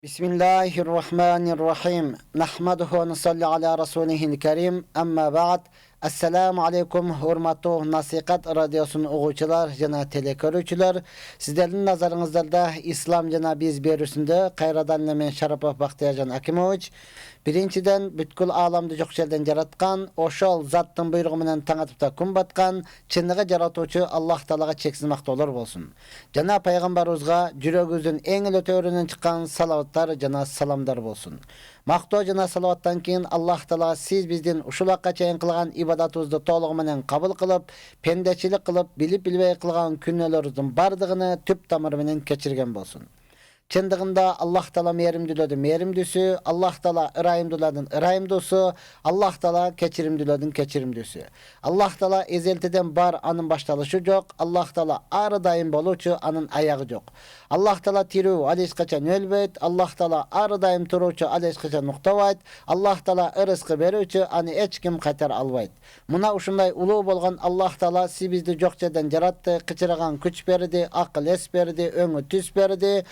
Bismillahirrahmanirrahim. Nahmaduhu ve nusalli ala rasulihil kerim. Amma ba'd. Assalamu alaikum hurmatly Nasihat radiosunun oğucular jana telekörüçüler. Sizlerin nazarınızda İslam jana biz berüsünde Kayradan men Şarapov Baxtiyajan Akimoviç. Birinciden bütkül alamды jok жерден jaratkan, oşol zattın buyruğu menen taňatypda kun batkan, çynlygy jaratuvçu Allah Taalaga çeksiz maktolar bolsun. Jana Paýgambarybызга jüregibizden eň ötöründen çykan salavatlar jana salamlar bolsun. Makto jana salavattan keyin Allah Taala siz bizden uşul wagtga çeyin kılgan ibadatybızdy tolugy menen kabul kılıp, pendeçilik kılıp, bilip bilbey kılgan künneleriňizin bardygyny tüp tamary menen keçirgen bolsun. Çendığında Allah Taala merimdüsü, Allah Taala ıraýymdyladyn, Allah Taala keçirimdüsü. Allah Taala ezelteden bar anın başlalyşy jok, Allah Taala ary daim bolúçu anın aýagy jok. Allah Taala tirүү aleyskaçan ölbeyt, Allah Taala ary daim turúçu aleyskaçan nuktabayt, Allah Taala rizky berүүçü any hiç kim qaytar albayt. Muna uşunday uluu bolgan Allah Taala siz bizdi jok жерден jaratdy, kıçyragan küç berdi, akıl es berdi, öňü tüs berdi,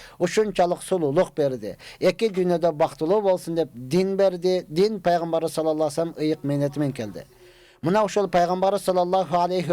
şunçalık sululuk berdi. Eki dünyada baktılı bolsun dep din berdi. Din Paýgambary sallallahu aleyhi ve sellem ıyık menetimen keldi. Muna uşul Paýgambary sallallahu aleyhi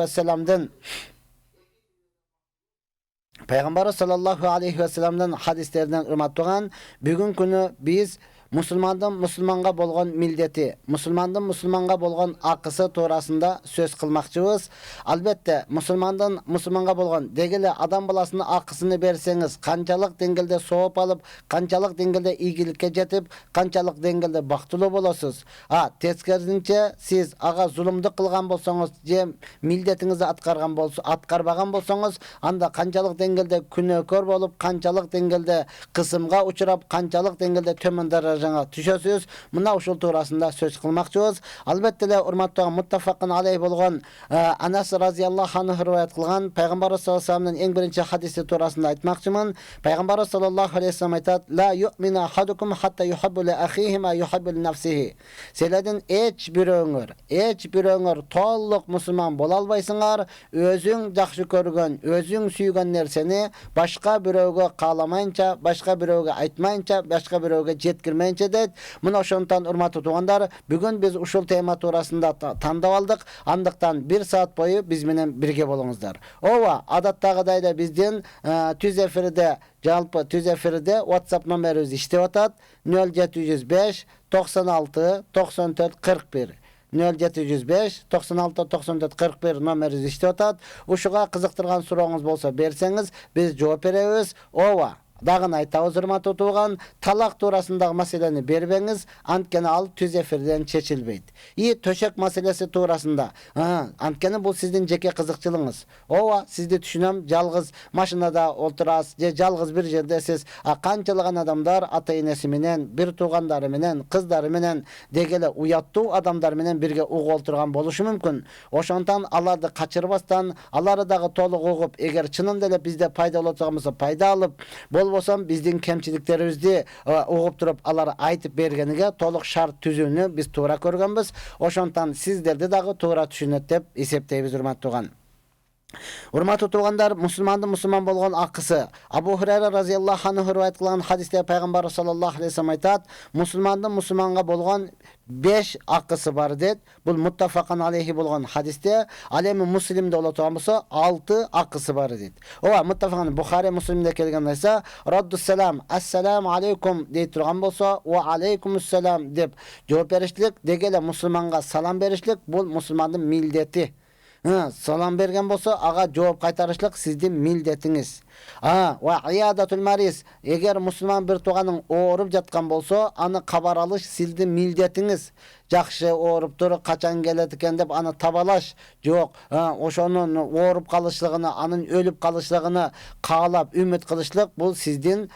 ve sellemden hadislerden ırmattıgan bugün günü biz Musulmandan musulmanga bolgan mildeti, musulmandan musulmanga bolgan akысы toğrasında söz kılmakçıyız. Albatta musulmandan musulmanga bolgan degele adam balasını akısını berseňiz, kançalık dengelde soğup alıp, kançalık dengelde iyigilikке jetip, kançalık dengelde baktılı bolasız. Teskersinçe siz aga zulümdü kılgan bolsaňyz, je mildetiňizi atkarbagan bolsaňyz, anda kançalık dengelde künökör bolup, kançalık dengelde kısımga uçurap, kançalık dengelde tömendere jana düşösüz. Muna uşul toğrasında söz kılmakçıyız. Albatta da urmatly muttafaqın aleyh bolgan Anas raziyallahu anhu riwayat kılgan Paýgambar sallallahu aleyhi ve sellem'den en birinci hadisi toğrasında aytmakçymyn. Paýgambar sallallahu aleyhi ve sellem aytat: "La yu'minu ahadukum hatta yuhibbu li ahihi ma yuhibbu li nafsihi." Seledin hiç bir öňür tolluk musulman bola albaysyňar, özüň jakşy görgen, özüň süýgen nerseni başga biröwge kalamaýynça, başga biröwge aýtmaýynça, başga biröwge jetkirmeýinçe det. Muna şontan urmatly tugandar, bugün biz uşul tema toğrasında tandap aldyk. Andyktan 1 saat boyu biz menen birge bolуңуздар. Owa adattagıday da bizden tüz efirde WhatsApp numarybız işlep atat. 0705 96 94 41 0705 96 94 41 numarybız işlep atat. Uşuga kızıktırgan soraňyz bolsa berseňiz biz jogap berебиz. Owa dagyn aýtabыз urmatly tugan, talak toğrasındaky maseleni berbeňiz, antkeni al tüz efirden çeçilbeyt. Töşek maselesi toğrasında, antkeni bu sizdin jeke kızykçylygyňyz. Owa sizdi düşünem, jalgyz maşynada olturas, je jalgyz bir jerde siz kançalygan adamlar ata-enesi menen, bir tugandary menen, kızdary menen degele uyattuu adamlar menen birge ugy olturgan boluşy mümkün. Oşontan alарды kaçırбастан, alary dagı toluk ugup, eger çynynda ele bizde paýda bolacagymyzsa paýda alyp, bolsam bizdin kemçiliklerimizdi ugup turup alary aýtyp bergenige toluk şart tüzүүnü biz toğra görgenbiz. Oşontan sizlerdi dagı toğra түшүнөт dep esepdeýiz urmatly tugan. Urmatly tugandar, musulman bolgan akысы. Abu Hurayra raziyallahu anhu riwayat kılgan hadiste Paýgambar sallallahu aleyhi ve sellem aytat: "Musulmandan musulmanga bolgan 5 akысы bar" det. Bul muttafaqan aleyhi bolgan hadiste, alemi Muslimde olatan bolsa 6 akысы bar det. Owa muttafaqan Buhari Muslimde kelgen bolsa, "Raddus salam, assalamu aleykum" deyip turgan bolsa, "Wa aleykumussalam" dep jogap berişlik, degele musulmanga salam berişlik bul musulmandın mildeti. Salam bergen bolsa aga jogap qaytarışlyk sizdin mildetiňiz. Wa iyadatul maris, eger musulman bir tuganyň orup jatkan bolsa, any kabar alyş sizdin mildetiňiz. Jakşı orupdur, kaçan gelet eken dep any tabalaş jok. Oşonun orup kalışlygyny, anın ölüp kalışlygyny kaalap ümit kılışlyk bul sizdin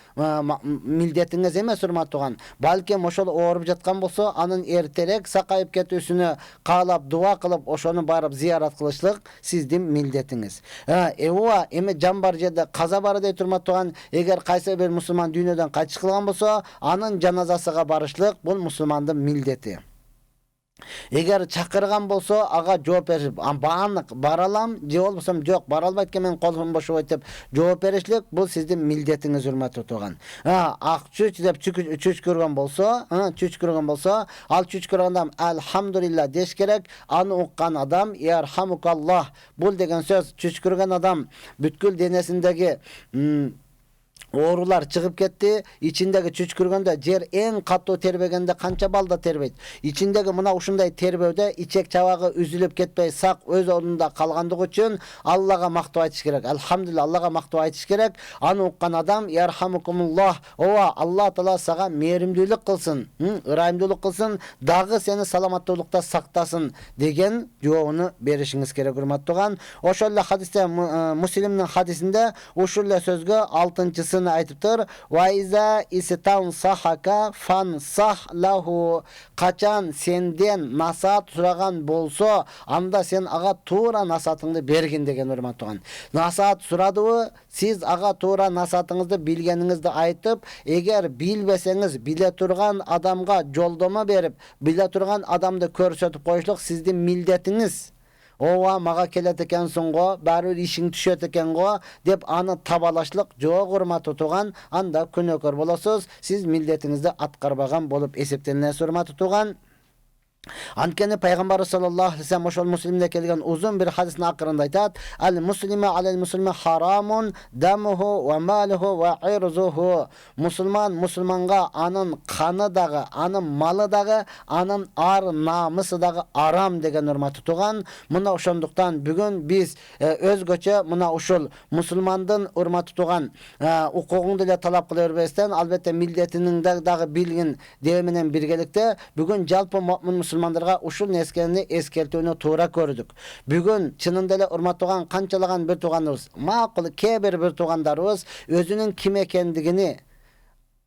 mildetiňiz emes urmatly tugan. Balkim oşol orup jatkan bolsa, anın erterek sakaýyp ketүүsüni kaalap dua kılıp oşonu barıp ziyarat kılışlyk sizdin mildetiňiz. Ewa eme jan bar jerde kaza bar diýip urmatly tugan, eger kaýsa bir musulman dünýeden kaçyş kılgan bolsa, anın janazasyga barışlyk bul musulmandyn mildeti. Эгер чакырган болсо ага жооп берип, баанык бара алам, же болбосом жок, бара албайт экен, менин колум бошобойт деп жооп беришлик бул сиздин милдетиңиз, урматтуу тууган. Ак чүч деп чүчкүргөн болсо, ал чүчкүргөн адам алхамдулилла деш керек. Аны уккан адам ярхамукаллах. Бул деген сөз чүчкүргөн адам бүткүл денесиндеги оорулар чыгып кетти. Ичиндеги чүчкүргөндө жер эң катуу тербегенде канча балда тербейт. Ичиндеги мына ушундай тербөөдө ичек чабагы үзүлүп кетпей сак өз ордунда калгандыгы үчүн Аллага мактоо айтыш керек. Алхамдулилла, Аллага мактоо айтыш керек. Аны уккан адам ярхамукумуллах. Ооба, Алла Таала сага мээримдүүлүк кылсын, ырайымдуулук кылсын, дагы сени саламаттуулукта сактасын деген жообуну беришиңиз керек, урматтууган. Ошол эле хадисте, Муслимдин хадисинде ушул эле сөзгө 6-чысын айтыптыр. Вайза истан сахака фан сах лаху. Качан сенден насаат сураган болсо, анда сен ага туура насаатыңды бергин деген, урматтууган. Насаат сурадыбы, сиз ага туура насаатыңызды билгениңизди айтып, эгер билбесеңиз, биле турган адамга жолдомо берип, биле турган адамды көрсөтүп коюшлук сиздин милдетиңиз. Ооба, мага келет экенсиң го, баары бир ишиң түшөт экен го деп аны табалашлык жок, урматтуу тууган. Анда күнөөкөр болосуз, сиз милдетиңизди аткарбаган болуп эсептелесиз, урматтуу тууган. Анткени пайгамбар саллаллаху алейхи ва саллям ошол Муслимде келген узун бир хадистин акырында айтат: "Ал муслима алал муслими харамун дамуху ва малуху ва ирзуху." Мусулманга анын каны дагы, анын малы дагы, анын ар намысы дагы арам деген, урматтуу тууган. Мына ошондуктан бүгүн биз өзгөчө мына ушул мусулмандын, урматтуу тууган, укугуңду эле талап кыла бербестен, албетте милдетинин дагы билгин дее менен биргеликте бүгүн жалпы мусулмандарга ушул нерсени эскертүүнү туура көрдүк. Бүгүн чынында эле, урматтууган, канчалаган бир тууганыбыз, макул кээ бир туугандарыбыз өзүнүн ким экендигини,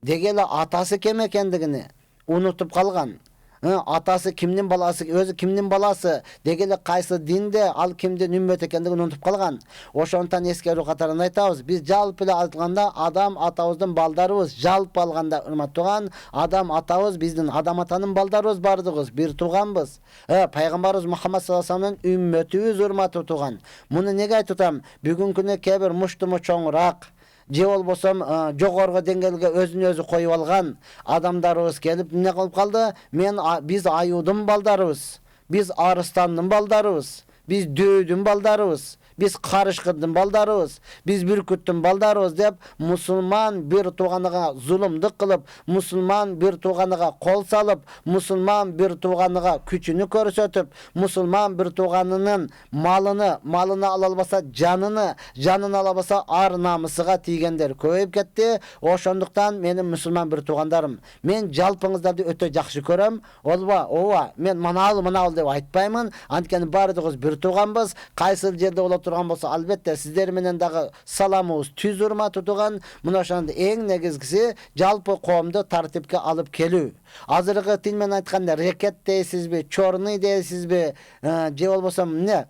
деги эле атасы ким экендигини унутуп калган. Атасы кимдин баласы, өзү кимдин баласы, деги эле кайсы динде, ал кимдин үммөт экендигин унутуп калган. Ошондон эскерүү катарында айтабыз, биз жалпы эле айтканда адам атабыздын балдарыбыз, жалпы алганда, урматтууган, адам атабыз, биздин адам атанын балдарыбыз бардыгыбыз, бир тууганбыз. Пайгамбарыбыз Мухаммад саллаллаху алейхи ва саллям үммөтүбүз, урматтуу тууган. Муну неге айтып атам? Бүгүнкү күнү кээ бир муштуму чоңураак, же болбосом жогорку деңгээлге өзүн өзү коюп алган адамдарыбыз келип эмне кылып калды? Биз аюудун балдарыбыз, биз арыстандын балдарыбыз, биз дөөдүн балдарыбыз, биз карышкырдын балдарыбыз, биз бүркүттүн балдарыбыз деп мусулман бир тууганыга зулумдук кылып, мусулман бир тууганыга кол салып, мусулман бир тууганыга күчүнү көрсөтүп, мусулман бир тууганынын малына ала албаса жанына ала албаса ар намысыга тийгендер көбөйүп кетти. Ошондуктан менин мусулман бир туугандарым, мен жалпыңыздарды өтө жакшы көрөм. Ооба, мен манал деп айтпаймын. Анткени баардыгыбыз бир тууганбыз. Кайсы жерде болот турган болсо, албетте сиздер менен дагы саламыбыз түз, урматтуу тууган. Мына ошондо эң негизгиси жалпы коомду тартипке алып келүү. Азыркы тил менен айтканда рекет дейсизби, чорный дейсизби, же болбосо эмне,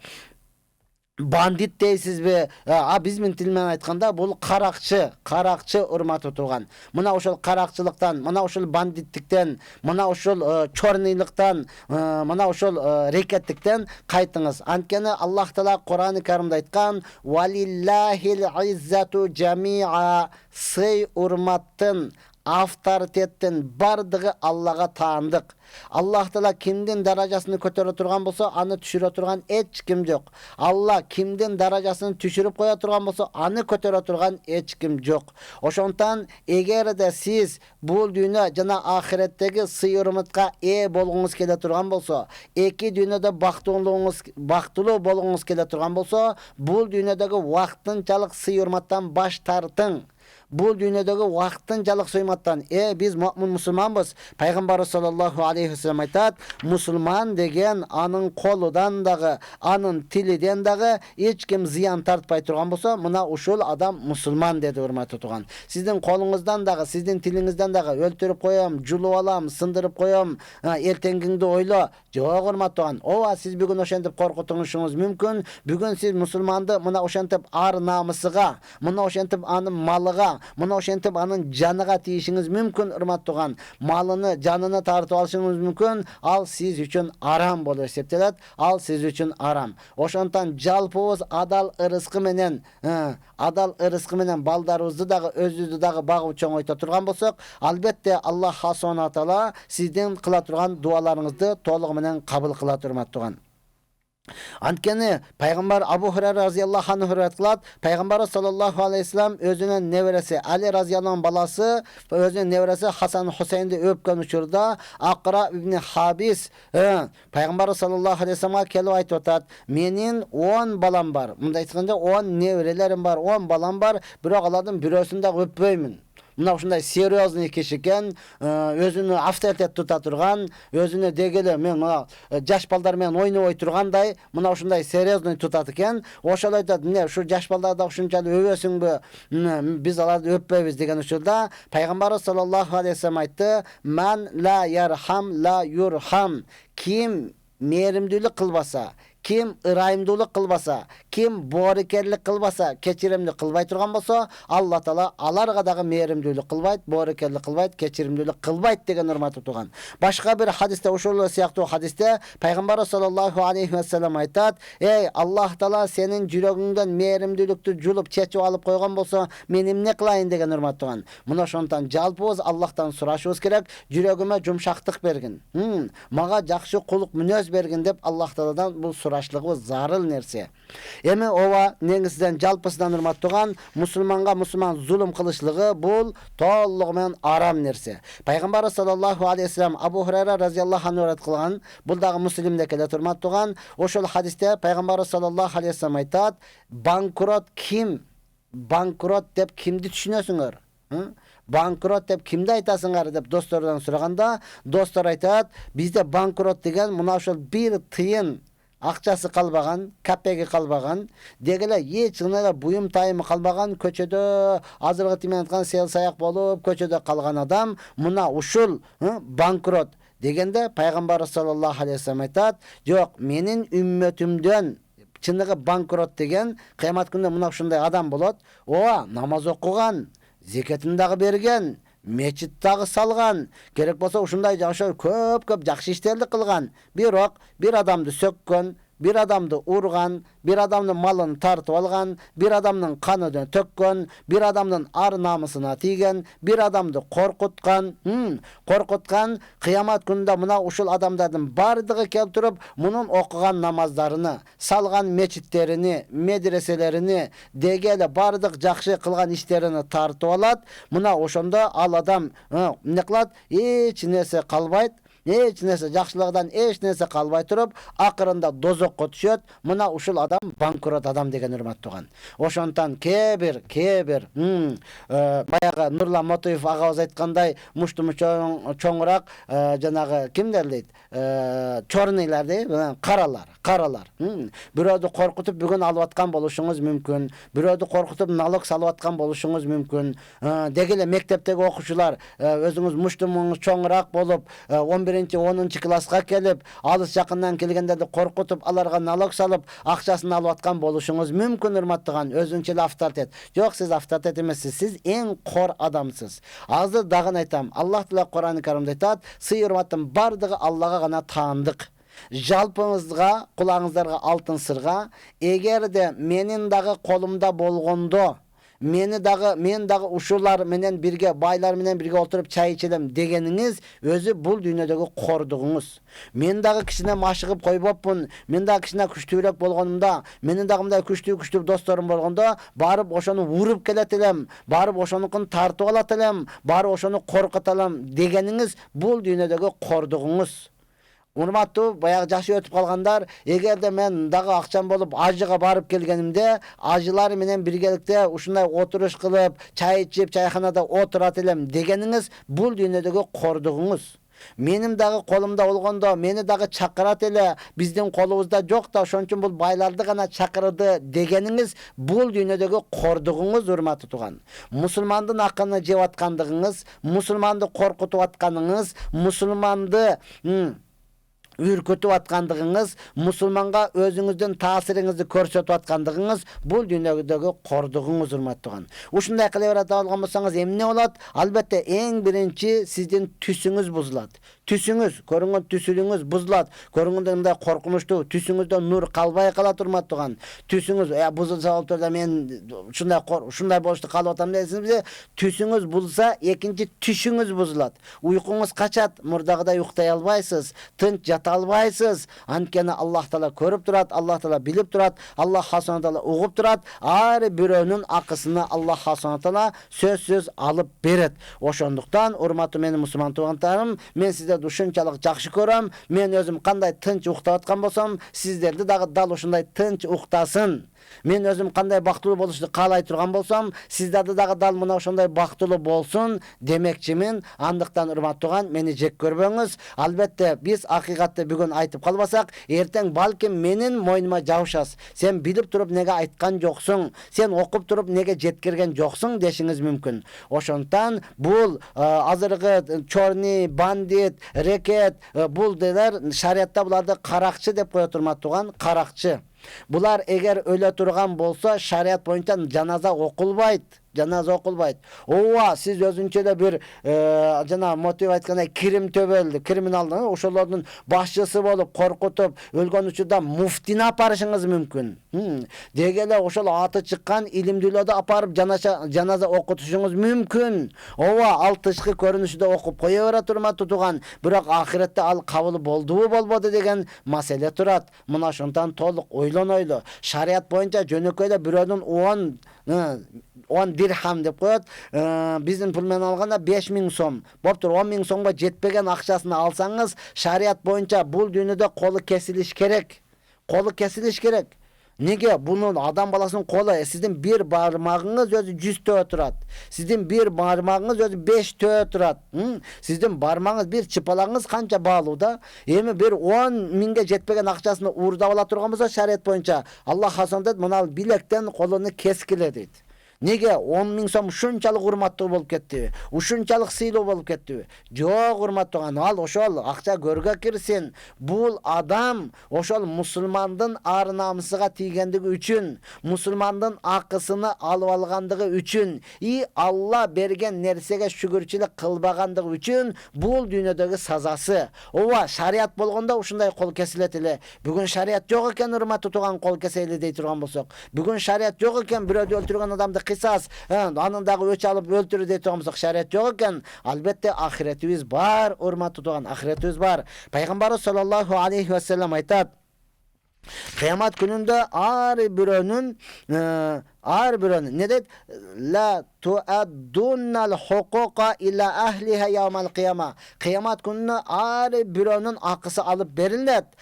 бандит дейсизби? Биздин тил менен айтканда бул каракчы, урматтуу тууган. Мына ошол каракчылыктан, мына ошол бандиттиктен, мына ошол чорныйлыктан, мына ошол рекеттиктен кайтыңыз. Анткени Аллах Таала Кур'ан-ы Каримде айткан: "Валиллахил иззату жамиа", сый урматтын, авторитеттин бардыгы Аллага таандык. Аллах Таала кимдин даражасын көтөрө турган болсо, аны түшүрө турган эч ким жок. Алла кимдин даражасын түшүрүп кое турган болсо, аны көтөрө турган эч ким жок. Ошондон эгерде сиз бул дүйнө жана ахиреттеги сый урматка ээ болгуңуз келе турган болсо, эки дүйнөдө бактылуу болгуңуз келе турган болсо, бул дүйнөдөгү вактынчалык сый урматтан баш тартың. Бул дүйнөдөгү вактынчалык сыйматтан биз мусулманбыз. Пайгамбар саллаллаху алейхи ва саллям айтат: мусулман деген анын колудан дагы, анын тилиден дагы эч ким зыян тартпай турган болсо, мына ушул адам мусулман деди, урматтуу тууган. Сиздин колуңуздан дагы, сиздин тилиңизден дагы өлтүрүп коем, жулуп алам, сындырып коем, эртеңгиңди ойло. Жок, урматтуу тууган. Ооба, сиз бүгүн ошентип коркутуңушуңуз мүмкүн. Бүгүн сиз мусулманды мына ошентип ар намысыга, мына ошентип анын малыга, мына ошентип анын жаныга тийишиңиз мүмкүн, урматтууган. Малыны, жаныны тартып алышыңыз мүмкүн. Ал сиз үчүн арам болуп эсептелет. Ал сиз үчүн арам. Ошондон жалпыбыз адал ырыскы менен, балдарыбызды дагы, өзүбүздү дагы багып чоңойто турган болсок, албетте Аллах субхана таала сиздин кыла турган дуаларыңызды толугу менен кабыл кылат, урматтууган. Анткени пайгамбар Абу Хурайра разияллаху анху риваят кылат, пайгамбар саллаллаху алейхи вассалам өзүнүн небереси Али разияллаху баласы, өзүнүн небереси Хасан Хусейнди өпкөн учурда Акра ибн Хабис пайгамбар саллаллаху алейхи вассаламга келип айтып атат: "Менин 10 балам бар. Мындай айтканда 10 неберелерим бар, 10 балам бар, бирок алардын бирөөсүн да өппөймүн." Мына ушундай серьезный киши экен, өзүнү авторитет тута турган, өзүнө дегеле мен мына жаш балдар менен ойнобой тургандай, мына ушундай серьезный тутат экен. Ошол айтат: "Эмне ушу жаш балдар да ушунчалык өбөсүңбү? Биз аларды өппөйбүз" деген учурда пайгамбар саллаллаху алейхи вассалам айтты: "Ман ла ярхам ла юрхам." Ким мээримдүүлүк кылбаса, ким ырайымдуулук кылбаса, ким боорукерлик кылбаса, кечиримдүүлүк кылбай турган болсо, Алла таала аларга дагы мээримдүүлүк кылбайт, боорукерлик кылбайт, кечиримдүүлүк кылбайт деген урматтуу туган. Башка бир хадисте, ошол сыяктуу хадисте пайгамбар саллаллаху алейхи вассалам айтат: "Эй, Аллах таала сенин жүрөгүңдөн мээримдүүлүктү жулуп чечип алып койгон болсо, мен эмне кылайын" деген урматтуу туган. Мына ошондон жалпыбыз Аллахтан сурашыбыз керек: "Жүрөгүмө жумшактык бергин, мага жакшы кулук мүнөз бергин" деп Аллах тааладан бул сурашлыгыбыз зарыл нерсе. Эми ооба негизиден жалпысынан урматтууган, мусулман зулум кылышлыгы бул толугу менен арам нерсе. Пайгамбар саллаллаху алейхи вассалам Абу Хурайра разияллаху анху риwayat кылган, бул дагы Муслимде келет, урматтууган. Ошол хадисте пайгамбар саллаллаху алейхи вассалам айтат: "Банкрот ким? Банкрот деп кимди түшүнөсүңөр? Банкрот деп кимди айтасыңар?" деп достордон сураганда, достор айтат: "Бизде банкрот деген мына ошол бир тыйын акчасы калбаган, капеги калбаган, дегеле эч кандай буюм тайымы калбаган, көчөдө азыркы тил менен айткан сел саяк болуп көчөдө калган адам, мына ушул банкрот" дегенде пайгамбар саллаллаху алейхи вассалам айтат: "Жок, менин үммөтүмдөн чыныгы банкрот деген кыямат күнүндө мына ушундай адам болот. Намаз окуган, зекетин дагы берген, мечит дагы салган, керек болсо ушундай көп жакшы иштерди кылган, бирок бир адамды сөккөн, бир адамды урган, бир адамдын малын тартып алган, бир адамдын канын төккөн, бир адамдын ар намысына тийген, бир адамды коркуткан, кыямат күнүндө мына ушул адамдардын бардыгы келип туруп, мунун окуган намаздарыны, салган мечиттерини, медреселерини, дегеле бардык жакшы кылган иштерини тартып алат. Мына ошондо ал адам эмне кылат? Эч нерсе калбайт. Эч нерсе жакшылыгынан эч нерсе калбай туруп, акырында дозокко түшөт. Мына ушул адам банкрот адам деген урматтуу туган. Ошондон кээ бир баягы Нурлан Мотоев агабыз айткандай, муштуму чоңураак жанагы кимдер дейт? Чорныйлар дейт, каралар. Бирөөдү коркутуп бүгүн алып аткан болушуңуз мүмкүн. Бирөөдү коркутуп налог салып аткан болушуңуз мүмкүн. Дегеле мектептеги окуучулар өзүңүз муштумуңуз чоңураак болуп, 11-10 класска келип, алыс жакындан келгендерди коркутуп, аларга налог салып, акчасын алып аткан болушуңуз мүмкүн, урматтууган. Өзүнчө эле авторитет. Жок, сиз авторитет эмессиз, сиз эң кор адамсыз. Азыр дагы айтам, Аллах Таала Кур'ан-ы Каримде айтат: "Сый урматтын бардыгы Аллага гана таандык. Жалпыңызга, кулагыңыздарга алтын сырга, эгерде менин дагы колумда болгондо, мен дагы ушулар менен бирге, байлар менен бирге отуруп чай ичелем дегениңиз өзү бул дүйнөдөгү кордугуңуз. Мен дагы кичине машыгып койбопмун, мен дагы кичине күчтүүрөөк болгонумда, менин дагы мындай күчтүү досторум болгондо, барып ошону уруп келет элем, барып ошонукун тартып алат элем, барып ошону коркута алам дегениңиз бул дүйнөдөгү кордугуңуз. Урматтуу баягы жашы өтүп калгандар, эгерде мен дагы акчам болуп ажыга барып келгенимде, ажылар менен биргеликте ушундай отуруш кылып, чай ичип, чайханада отурат элем дегениңиз бул дүйнөдөгү кордугуңуз. Менин дагы колумда болгондо, мени дагы чакырат эле, биздин колубузда жок да, ошон үчүн бул байларды гана чакырды дегениңиз бул дүйнөдөгү кордугуңуз, урматтуу туган. Мусулмандын акыны жеп аткандыгыңыз, мусулманды коркутуп атканыңыз, мусулманды ürkütüp atkandыгыңыз, musulmanга өзүңүздүн таасириңизди көрсөтүп аткандыгыңыз бул дүйнөдөгү кордугуңуз, урматтаган. Ушундай кыла бере алган болсоңуз эмне болот? Албетте эң биринчи сиздин түсүңүз бузулат. Түсүңүз, көрүнгөн түсүлүңүз бузулат. Көрүнгөндө мындай коркунучтуу, түсүңүздө нур калбай калат, урматтаган. Түсүңүз бузулса болуптур да мен ушундай болушту каалап атам десеңиз, түсүңүз бузулса, экинчи түшүңүз бузулат. Уйкуңуз качат, мурдагыдай уктай албайсыз, тынч жата албайсыз. Анткени Аллах Таала көрүп турат, Аллах Таала билип турат, Аллах Субхана Таала угуп турат. Ар бирөөнүн акысыны Аллах Субхана Таала сөзсүз алып берет. Ошондуктан, урматтуу менин мусулман туугандарым, мен сиздерди ушунчалык жакшы көрөм. Мен өзүм кандай тынч уктап аткан болсом, сиздерди дагы дал ушундай тынч уктасын. Мен өзүм кандай бактылуу болушту каалай турган болсом, сиздерди дагы дал мына ошондой бактылуу болсун демекчимин. Андыктан, урматтууган, мени жек көрбөңүз. Албетте, биз акыйкатты бүгүн айтып калбасак, эртең балким менин мойнума жабышасыз. Сен билип туруп неге айткан жоксуң? Сен окуп туруп неге жеткирген жоксуң дешиңиз мүмкүн. Ошондуктан бул азыркы чорный, бандит, рекет, бул делер шариатта буларды каракчы деп коет, урматтууган, каракчы. Булар эгер өлө турган болсо, шариат боюнча жаназа окулбайт. Жаназа окулбайт. Ооба, сиз өзүнчө да бир жана мотив айткандай кирим төбөлдү, криминалдын ошолордун башчысы болуп коркутуп, өлгөн учурда муфтини апарышыңыз мүмкүн. Деги эле ошол аты чыккан илимдүүлөрдү апарып жаназа окутушуңуз мүмкүн. Ооба, ал тышкы көрүнүшүдө окуп кое берет, урматтуу тууган. Бирок ахиретте ал кабыл болдубу, болбоду деген маселе турат. Мына ошондон толук ойлонойлу. Шариат боюнча жөнөкөй эле бирөөнүн 10 дирхам деп коет. Биздин пул менен алганда 5000 сом. Боптур, 10 000 сомго жетпеген акчасын алсаңыз, шариат боюнча бул дүйнөдө колу кесилиш керек. Колу кесилиш керек. Неге? Бунун адам баласынын колу, сиздин бир бармагыңыз өзү 100 төө турат. Сиздин бир бармагыңыз өзү 5 төө турат. Сиздин бармагыңыз, бир чыпалаңыз канча баалуу да? Эми бир 10 000ге жетпеген акчасын уурдап ала турган болсо, шариат боюнча Аллах хасандет мына билектен колуну кескиле дейт. Неге 10 000 сом ушунчалык урматтуу болуп кеттиби? Ушунчалык сыйлуу болуп кеттиби? Жок, урматтууган, ал ошол акча көргө кирсин. Бул адам ошол мусулмандын ар намысыга тийгендиги үчүн, мусулмандын акысыны алып алгандыгы үчүн, Алла берген нерсеге шүгүрчүлүк кылбагандыгы үчүн бул дүйнөдөгү сазасы. Ооба, шариат болгондо ушундай кол кесилет эле. Бүгүн шариат жок экен, урматтуу тууган, кол кесели дей турган болсок. Бүгүн шариат жок экен, бирөөдү өлтүргөн адамды кысас, анын дагы өч алып өлтүрүү дей турган болсок, шариат жок экен. Албетте ахиретибиз бар, урматтуу тууган, ахиретибиз бар. Пайгамбарыбыз саллаллаху алейхи ва саллям айтат: кыямат күнүндө ар бирөөнүн не дейт? Ла туаддуннал хукука ила ахлиха яумал кыяма. Кыямат күнүнө ар бирөөнүн акысы алып берилет.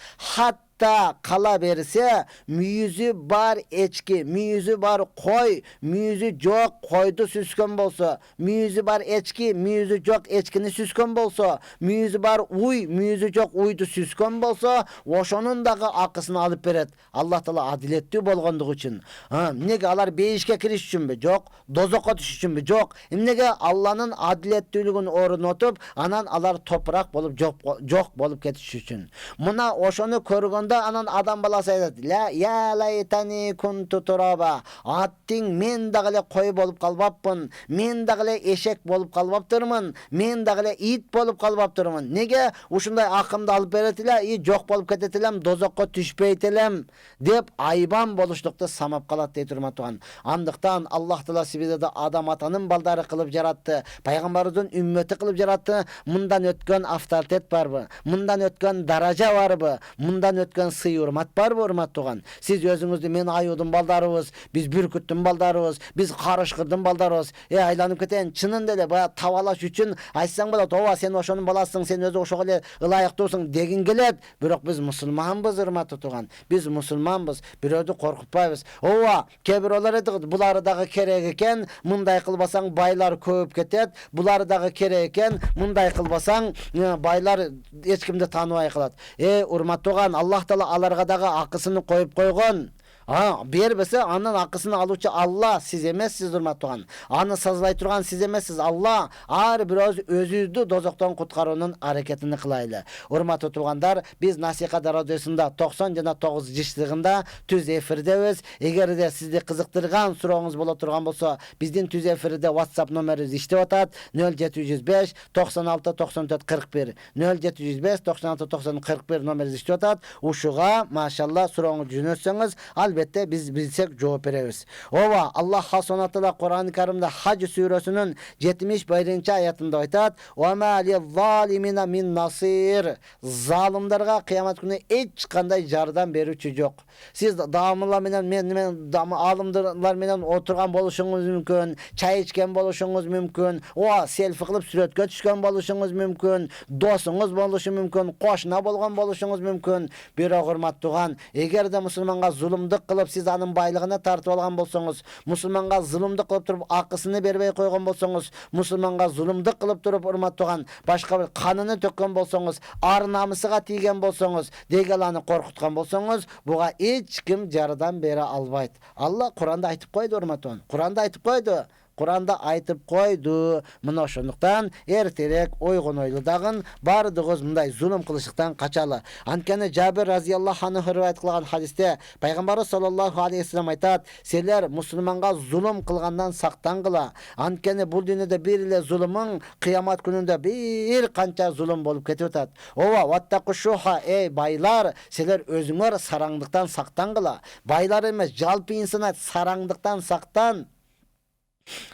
Кала берсе, мүйүзү бар эчки, мүйүзү бар кой, мүйүзү жок койду сүзгөн болсо, мүйүзү бар эчки, мүйүзү жок эчкини сүзгөн болсо, мүйүзү бар уй, мүйүзү жок уйду сүзгөн болсо, ошонун дагы акысын алып берет. Аллах Таала адилеттүү болгондугу үчүн. Эмнеге алар бейишке кириш үчүнбү? Жок. Дозокко түшүш үчүнбү? Жок. Эмнеге? Алланын адилеттүүлүгүн орнотуп, анан алар топурак болуп жок болуп кетиш үчүн. Мына ошону көргөн анан адам баласы айтат: "Я лайтани кунту тураба." Аттиң, мен дагы эле кой болуп калбаппын, мен дагы эле эшек болуп калбаптырмын, мен дагы эле ит болуп калбаптырмын. Неге ушундай акымды алып берет эле, жок болуп кетет элем, дозокко түшпөйт элем деп айбан болуштукту самап калат дейт, урматтууган. Андыктан Аллах Таала сибизде адам атанын балдары кылып жаратты, пайгамбарыбыздын үммөтү кылып жаратты. Мындан өткөн авторитет барбы? Мындан өткөн даража барбы? Мындан өткөн сый урмат барбы, урматтууган? Сиз өзүңүздү мен аюудун балдарыбыз, биз бүркүттүн балдарыбыз, биз карышкырдын балдарыбыз, айланып кетейин, чынында эле баягы табалаш үчүн айтсаң болот, ооба сен ошонун баласысың, сен өзү ошого эле ылайыктуусуң дегин келет. Бирок биз мусулманбыз, урматтуу тууган. Биз мусулманбыз, бирөөдү коркутпайбыз. Ооба, кээ бирөөлөр айтат, булары дагы керек экен, мындай кылбасаң байлар көбөп кетет, булары дагы керек экен, мындай кылбасаң байлар эч кимди тааныбай калат. Урматтууган, Аллах Таала аларга дагы акысыны коюп койгон. Бербесе анын акысını алуучу Allah, siz emessiz urmаттуу. Аны сазлай турган сиз эмессиз, Allah. Ар бирөөбүз өзүбүздү дозоктон куткаруунун аракетин кылайлы. Урматтуу туугандар, биз Насихат радиосунда 90 жана 9 жыштыгында түз эфирдебиз. Эгерде сизди кызыктырган сурооңуз боло турган болсо, биздин түз эфирде WhatsApp номерибиз иштеп атат. 0705 96 94 41 0705 96 90 41 номерибиз иштеп атат. Ушуга машалла сурооңузду жөнөтсөңүз, албетте биз билсек жооп беребиз. Ова Аллах Subhanahu Teala Kur'an-ı Kerim'de Hac Suresi'nin 71. ayetinde aytat: "Ve ma liz-zalimina min nasir." Zalimlerge kıyamet günü hiç kanday yardım berүүчү жок. Siz damılar menen men alımdırlar menen oturgan boluşuңуз mümkün, çay içken boluşuңуз mümkün, o selfie kılıp süretke düşken boluşuңуз mümkün, dosuңуз boluşu mümkün, koşuna bolgan boluşuңуз mümkün. Bir hurmattuğan, eger de musulmanga zulümdük kılıp siz anın baylığına tartıp algan bolsoңуз, musulmanga zulümdük kılıp durup akısını berбей koygan bolsoңуз, musulmanga zulümdük kılıp durup urmattuğan, başka bir kanını tökкен bolsoңуз, ar namısıga тийген bolsoңуз, degelany korkutkan bolsoңуз, buga hiç kim jardan bere albayt. Allah Kur'anda aytıp koydu urmattuğan. Kur'anda aytıp koydu. Kur'anda aytıp koydu. Mına oşonduktan erterek oygun oylu dagın bardığız mınday zulüm kılışıktan kaçalı. Ankene Cabir raziyallahu anhu rivayet kılgan hadiste Peygamber sallallahu aleyhi ve sellem aytat: "Seler musulmanga zulüm kılgandan saktan kıla. Ankene bu dünyada bir ile zulümün kıyamet gününde bir kança zulüm bolup ketip atat. Ova vattaquşuha, ey baylar, seler özüңөр sarаңдыктан saktan kıla. Baylar emez, jalpı insana sarаңдыктан saktan.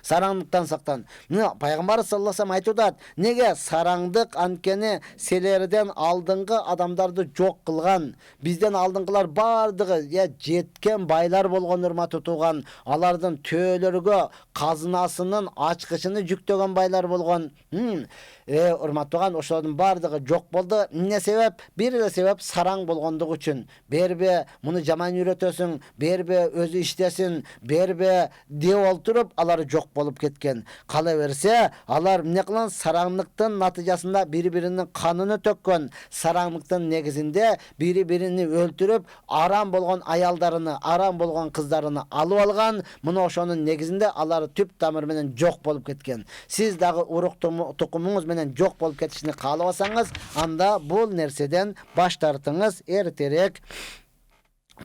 Sarаңдыктан сактан. Пайгамбар саллаллаху алейхи ва саллям айтып атат: "Неге сараңдык анткени селерден алдыңкы адамдарды жок кылган, бизден алдыңкылар бардыгы жеткен байлар болгон урмат тутулган, алардын төөлөргө казынасынын ачкычын жүктөгөн байлар болгон. Урматтууган, ошолордун бардыгы жок болду. Эмне себеп? Бир эле себеп сараң болгондугу үчүн. Бербе муну жаман үйрөтөсүң, бербе өзү иштесин, бербе деп олтуруп алар жок болуп кеткен. Кала берсе, алар эмне кылган? Сараңдыктын натыйжасында бири-биринин канын төккөн. Сараңдыктын негизинде бири-бирини өлтүрүп, арам болгон аялдарыны, арам болгон кыздарыны алып алган. Муну ошонун негизинде алар түп тамыр менен жок болуп кеткен. Сиз дагы урук тукумуңуз менен жок болуп кетишини каалабасаңыз, анда бул нерседен баш тартыңыз, эртерээк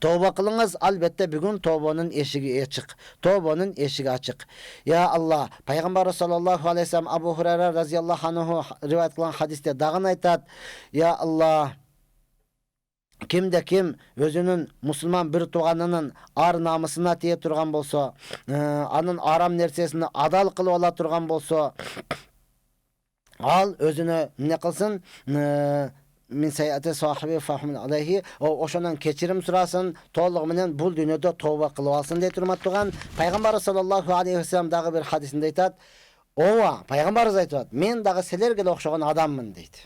Tövbe kılınız, albatta bugün tövbenin eşiği açık. Tövbenin eşiği açık. Ya Allah, Peygamber sallallahu aleyhi ve sellem Abu Hurayra radıyallahu anhu rivayet kılan hadiste dağın aytat: "Ya Allah, kimde kim özünün Müslüman bir tuğanının ar namısına tiye turgan bolsa, anın aram nersesini adal kılıp ala turgan bolsa, al özünü ne kılsın? Min seyati sahibi fahmin aleyhi, oşondan keçirim surasın, toğluğu menen bul dünyada tövbe kılıp alsın diye turmattuğan. Peygamber sallallahu aleyhi ve sellem dağı bir hadisinde aytat: "Ova, Peygamber aytat, men dağı selerge okşogan adamмын" deydi.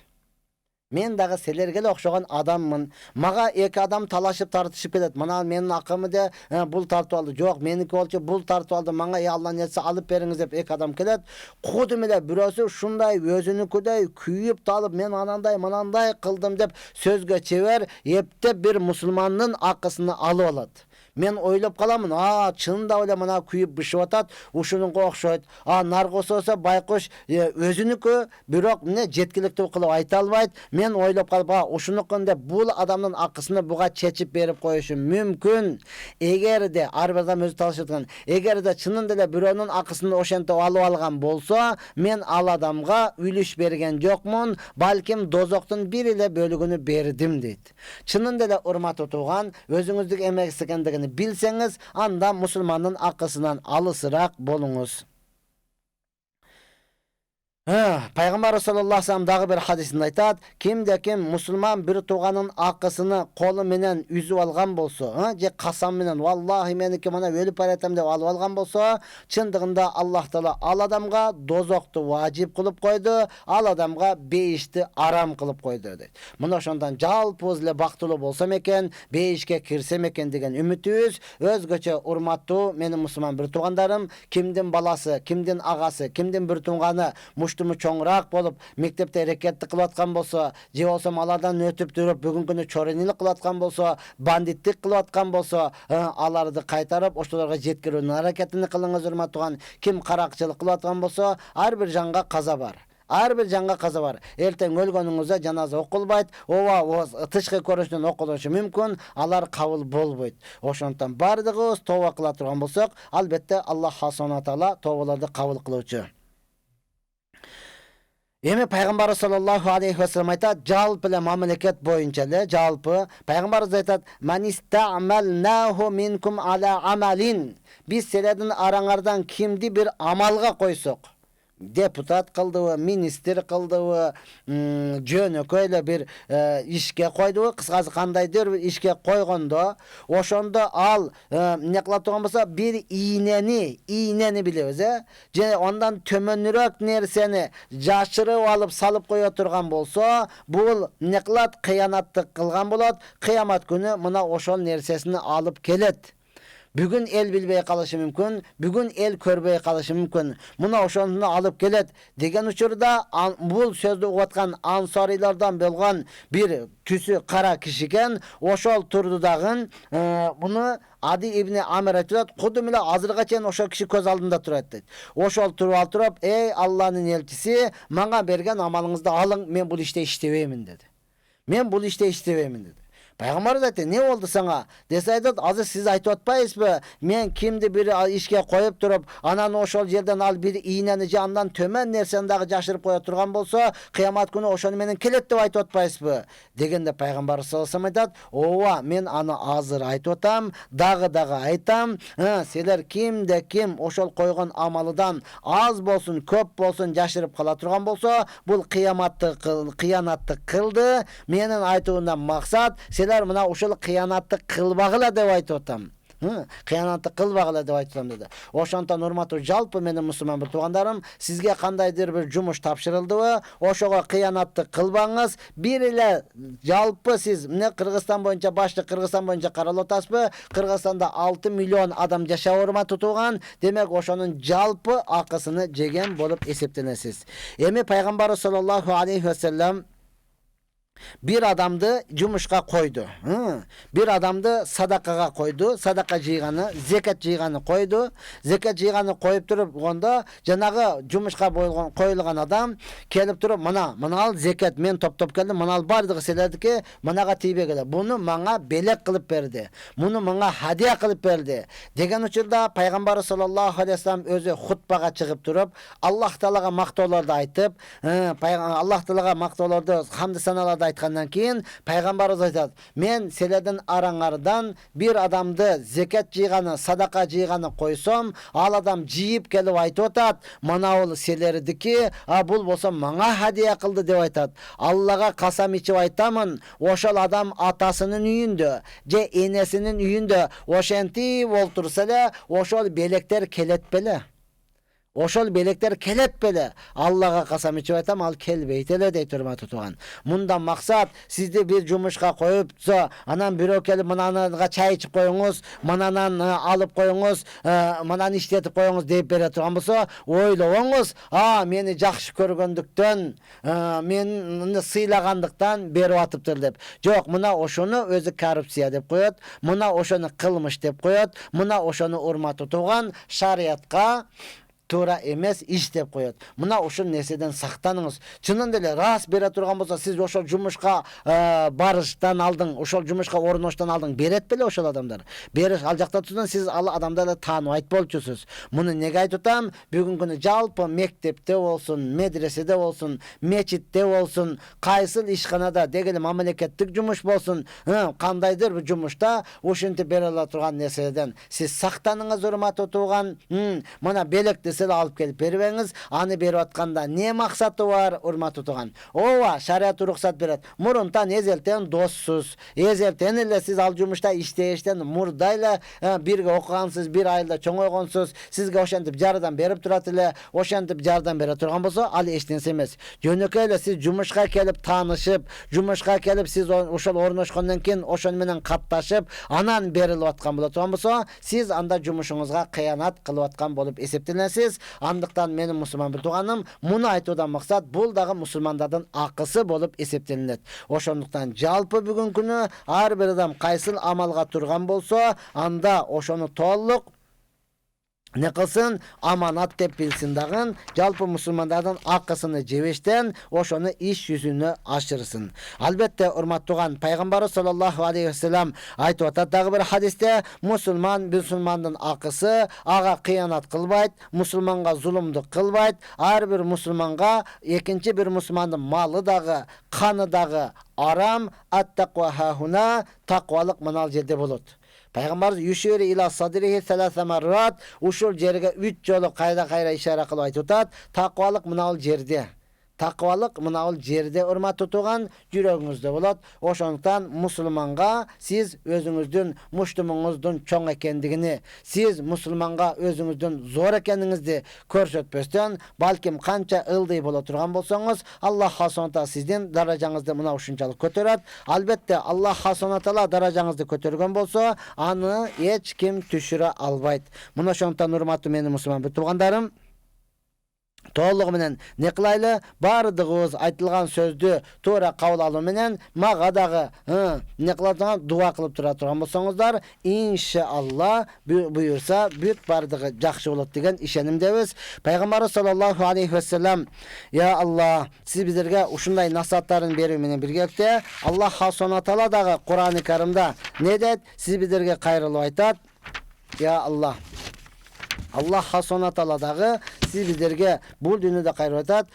Men dağı selerge okşogan adamмын. Maga iki adam talaşıp tartışıp kedet. Mana menin akımı de bul tartып aldı. Jok, meniki bolçu bul tartып aldı. Manga Allah netse alıp beriңiz dep iki adam kedet. Kudu mele birisi şunday özünüküday kүйüp talıp men ananday mananday kıldım dep sözge çever. Epte bir musulmanın akısını alıp aladı. Men oylap kalamın, çınında öyle mana kuyup bışıp atat, uşunun okşoyt. Nargos olsa baykuş özünükü birok ne jetkilikti kılıp ayta albayt. Men oylap kalıp, uşunukun de bul adamın akısını buga çeçip berip koyuşu mümkün. Eğer de arbazam özü talışıtkan, eğer de çınında da bironun akısını oşente alıp algan bolsa, men al adamga ülüş bergen jokmun, balkim dozoktun bir ile bölügünü berdim deydi. Çınında da urmat otuğan, özünüzdük emek istekendigini bilseniz, anda musulmanın akısından alısırak bolunuz. Peygamber sallallahu aleyhi ve sellem dağı bir hadisinde aytat: "Kimde kim musulman bir tuğanın akısını kolu menen üzüp algan bolsa, je kasam menen vallahi meniki mana ölüp baratam dep alıp algan bolsa, çındığında Allah Taala al adamga dozoktu vacip kılıp koydu, al adamga beyişti aram kılıp koydu" deydi. Muna ошондон жалпы эле бактылуу болсом экен, бейишке кирсем экен деген үмүтүбүз. Өзгөчө урматтуу менин мусулман bir tuğanдарым, kimdin balası, kimdin agası, kimdin bir tuğanı көчтүмү чоңураак болуп, мектепте эрекетти кылып аткан болсо, же болсо алардан өтүп туруп бүгүнкү күнү чоренилик кылып аткан болсо, бандиттик кылып аткан болсо, аларды кайтарып, ошолорго жеткирүүнүн аракетин кылыңыз, урматтуу. Ким каракчылык кылып аткан болсо, ар бир жанга каза бар. Ар бир жанга каза бар. Эртең өлгөнүңүздө жаназа окулбайт, ооба тышкы көрүнүштөн окулушу мүмкүн, алар кабыл болбойт. Ошондон бардыгыбыз тооба кыла турган болсок, албетте Аллах субхана таала тообаларды кабыл кылуучу. Эми пайгамбар саллаллаху алейхи ва саллям айтат, жалпы эле мамлекет боюнча эле, жалпы пайгамбарыбыз айтат: "Манистамалнаху минкум ала амалин". Биз силердин араңардан кимди бир амалга койсок, депутат кылдыбы, министр кылдыбы, жөнөкөй эле бир ишке койдубу, кыскасы кандайдыр бир ишке койгондо, ошондо ал эмне кыла турган болсо, бир ийнени билебиз, же ондан төмөнүрөөк нерсени жашырып алып салып кое турган болсо, бул эмне кылат? Кыянаттык кылган болот. Кыямат күнү мына ошол нерсесин алып келет. Бүгүн эл билбей калышы мүмкүн, бүгүн эл көрбөй калышы мүмкүн. Мына ошону алып келет деген учурда бул сөздү угуп аткан ансарилардан болгон бир түсү кара киши экен. Ошол турду дагы муну Ади ибн Амир айтат, кудум эле азырга чейин ошол киши көз алдында турат дейт. Ошол туруп, "Эй Алланын элчиси, мага берген амалыңызды алың, мен бул иште иштебеймин" деди. Мен бул иште иштебеймин деди. Пайгамбар айтты, "Не болду сага?" Десе айтат, "Азыр сиз айтып атпайсызбы? Мен кимди бир ишке коюп туруп, анан ошол жерден ал бир ийнени же андан төмөн нерсени дагы жашырып кое турган болсо, кыямат күнү ошону менен келет деп айтып атпайсызбы?" Дегенде пайгамбар саллаллаху алейхи ва саллям айтат, "Ооба, мен аны азыр айтып атам, дагы айтам. Силер кимде ким ошол койгон амалыдан аз болсун, көп болсун жашырып кала турган болсо, бул кыянатты кылды. Менин айтуумдан максат, мына ушул кыянатты кылбагыла деп айтып атам. Кыянатты кылбагыла деп айтып атам" деди. Ошондон урматтуу жалпы менин мусулман бир туугандарым, сизге кандайдыр бир жумуш тапшырылдыбы, ошого кыянатты кылбаңыз. Бир эле жалпы сиз эмне Кыргызстан боюнча, башты Кыргызстан боюнча каралып атасызбы? Кыргызстанда 6 миллион адам жашап урматтуу тууган. Демек ошонун жалпы акысыны жеген болуп эсептенесиз. Эми пайгамбар саллаллаху алейхи ва саллям bir adamdı жумушка койду. Bir adamdı sadakaga койду. Sadaka жыйганы, zekat жыйганы койду. Zekat жыйганы коюп туруп онда жанагы жумушка коюлган адам келип туруп, "Мына ал zekat, мен топтоп келдим, мына ал бардыгы силердики, мынага тийбей эле. Буну мага белек кылып берди. Муну мага хадия кылып берди." Деген учурда пайгамбар саллаллаху алейхи ва саллям өзү хутбага чыгып туруп, Аллах Таалага мактоолорду айтып, Аллах Таалага мактоолорду, хамды саналарды айткандан кийин пайгамбарыбыз айтат, "Мен силердин араңардан бир адамды зекат жыйганы, садака жыйганы койсом, ал адам жыйып келип айтып атат, мына бул силердики, бул болсо мага хадия кылды" деп айтат. Аллага касам ичип айтамын, ошол адам атасынын үйүндө же энесинин үйүндө ошентип олтурса эле, ошол белектер келет беле? Ошол белектер келет беле? Аллага касам ичип айтам, ал келбейт эле дейт, урматтуу тууган. Мындан максат сизди бир жумушка коюпса, анан бирөө келип мынанга чай ичип коюңуз, мынанан алып коюңуз, мынаны иштетип коюңуз деп бере турган болсо, ойлобоңуз, мени жакшы көргөндүктөн, мени сыйлагандыктан берип атыптыр деп. Жок, мына ошону өзү коррупция деп коет, мына ошону кылмыш деп коет, мына ошону, урматтуу тууган, шариятка туура эмес иш деп коет. Мына ушул нерседен сактаныңыз. Чынында эле рас бере турган болсо, сиз ошол жумушка барыштан алдың, ошол жумушка орноштон алдың, берет беле ошол адамдар? Бериш, ал жакта турсун, сиз ал адамдарды тааныбайт болчусуз. Муну неге айтып атам? Бүгүнкү күнү жалпы мектепте болсун, медреседе болсун, мечитте болсун, кайсыл ишканада дегеле мамлекеттик жумуш болсун, кандайдыр бир жумушта ушинтип бере ала турган нерседен сиз сактаныңыз, урматтуу тууган. Мына белекти алып келип бербеңиз. Аны берип атканда не максаты бар, урматтуу тууган? Ооба, шарият уруксат берет. Мурунтан эзелтен доссуз. Эзелтен эле сиз ал жумушта иштештен мурда эле бирге окугансыз, бир айылда чоңойгонсуз, сизге ошентип жардам берип турат эле, ошентип жардам бере турган болсо, ал эч нерсе эмес. Жөнөкөй эле сиз жумушка келип таанышып, жумушка келип сиз ошол орношкондон кийин ошону менен катташып, анан берилип аткан боло турган болсо, сиз анда жумушуңузга кыянат кылып аткан болуп эсептенесиз. эмес. Андыктан менин мусулман бир тууганым, муну айтуудан максат бул дагы мусулмандардын акысы болуп эсептелинет. Ошондуктан жалпы бүгүн күнү ар бир адам кайсыл амалга турган болсо, анда ошону толук ne kılsın amanat dep bilsin dağın жалпы musulmanlardan akısını cevişten oşonu iş yüzünü aşırısın. Albatta urmattuğan Peygamber sallallahu aleyhi ve sellem aytып atat dağı bir hadiste musulmanın akısı ağa kıyanat kılbayt, musulmanga zulümdük kılbayt, her bir musulmanga ikinci bir musulmanın malı dağı, kanı dağı aram, at-takva hahuna takvalık manal jerde bolut. Peygamber yüşürü ila sadrihi selase marrat uşul jerge 3 jolu kayda işara kılıp aytып atat. Takvalık mınal jerde. Takvalık mınal jerde urmat tutugan yüreğinizde bolat. Oşoндуктан musulmanga siz özüңүздүн muştumuңuzdun çoң ekendigini, siz musulmanga özüңүздүn zor ekeningizdi körsetpöstön, balkim kança ıldıy bola turgan bolsoңuz, Allah subhanahu sizdin darajаңызды mına uşunçalık kötöröt. Albatta Allah subhanahu darajаңызды kötörgön bolso, anı hiç kim düşüre albayt. Muna şoндуктан urmatly meni musulman bir tuğandarım, to'liq menen ne kılaylı bardığız aytılgan sözdü to'ra kabul alуу menen maga dagı ne kıladığan dua kılıp turgan bolsoңуздар, inşallah buyursa büt bardığı jakşı bolat degen işenimdebиz. Peygamber sallallahu aleyhi ve sellem ya Allah siz bizlerge uşunday nasihatların berүү menen birgelikte Allah subhanahu taala dagı Kur'an-ı Kerim'de ne det? Siz bizlerge kayrılıp aytat. Ya Allah Allah subhanahu taala dagı siz bizlerge bul dünyada kayratat.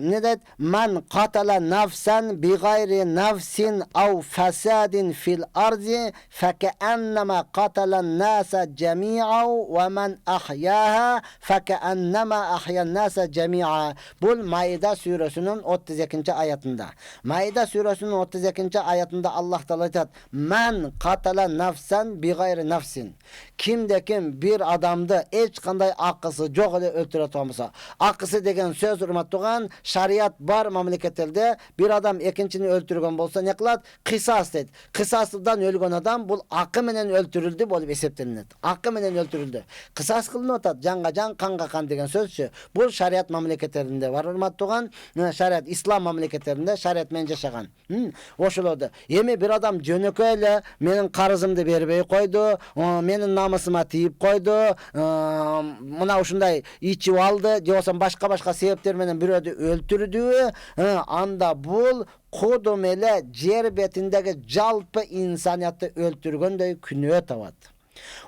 Ne det? Man qatala nafsan bi gayri nafsin aw fasadin fil ardi fekannama qatala nasa cemi'a ve man ahyaha fekannama ahyan nasa cemi'a. Bul Maide suresinin 32. ayetinde. Maide suresinin 32. ayetinde Allah Teala aytat. Man qatala nafsan bi gayri nafsin. Kimde kim bir adamdı hiç kanday akısı yok öldüre tuğamısa. Akısı degen söz urmattuğan şariat var memleketlerde bir adam ikincini öldürgen bolsa ne kılat? Kısas dedi. Kısasından ölgen adam bul akı menen öldürüldü bolup eseptenilet. Akı menen öldürüldü. Kısas kılın otat. Canga can, kanga kan degen sözcü. Bu şariat memleketlerinde var urmattuğan. Şariat İslam memleketlerinde şariat men yaşagan. Oşuladı. Yemi bir adam jönököyle menin karızımdı berbey koydu. Menin namusuma tiyip koydu. Mına uşunday içip aldı. Diyorsan başka sebepler menen birödü öldürdü. Anda bul kodum ele yer betindeki jalpı insaniyatı öldürgöndöy күнөө tabat.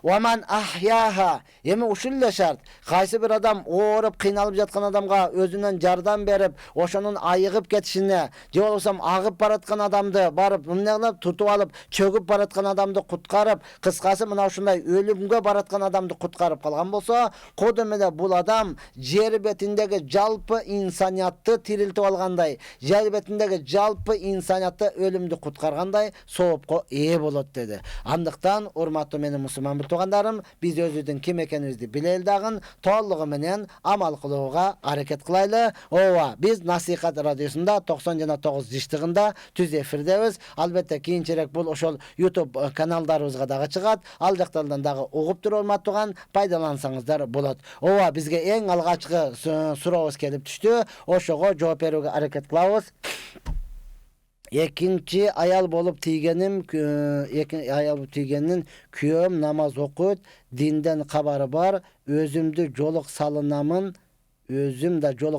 Oman ahyaha emi uşulle şart. Kaysı bir adam oğurup kıynalıp jatkan adamga özünden jardan berip oşonun ayıgıp ketişine, je bolsam agıp baratkan adamdı barıp mınegilip tutup alıp çöküp baratkan adamdı kutkarıp, kıskası mına uşunday ölümge baratkan adamdı kutkarıp kalgan bolsa, kodumede bul adam yer betindeki jalpı insaniyatты tiriltip alganday, yer betindeki jalpı insaniyatты ölümdü kutkarganday soopko ee bolot dedi. Andıktan urmatly meni musulman bir tuğandarım, biz özüdün kim ekenimizni bileli dagın to'llig'i menen amal kılууga hareket kılaylı. Ova biz Nasihat Radyosu'nda 90,9 diştiginde tüz efirdemiz. Albatta keyinçerek bul oşol YouTube kanallarımızga dagı çıgat. Al jaklardan dagı ugup turur urmattuğan paydalansaňızдар bolat. Ova bizge en algaçkı suroğuz kelip düştü. Oşogo жооп berүүge hareket kılabız. Ekinci ayal bolup tiygenim, ayal bolup tiygenin kүйөөм namaz okut, dinden kabары бар, özümde joluk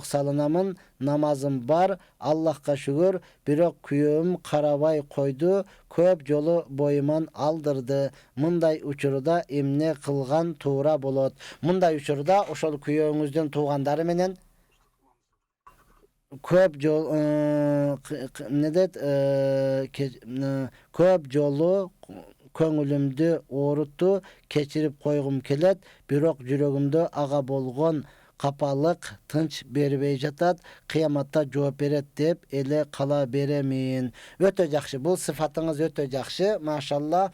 salınamın, namazım var, Allah'a şükür, birok kүйөөм karabay koydu, köp jolu boyuman aldırdı. Mınday uçuruda emne kılgan tuğra bolot. Mınday uçuruda oşol kүйөөңүздүн tuğandары menen köp jol köp jolu köngülümdü ooruttu, keçirip koygum kelet, birok yüregimde aga bolgon kapalık tınç beribey jatat, kıyamatta жооп берет dep ele kala beremin. Ötö jakşı, bu sıfatınız ötö jakşı. Maşallah.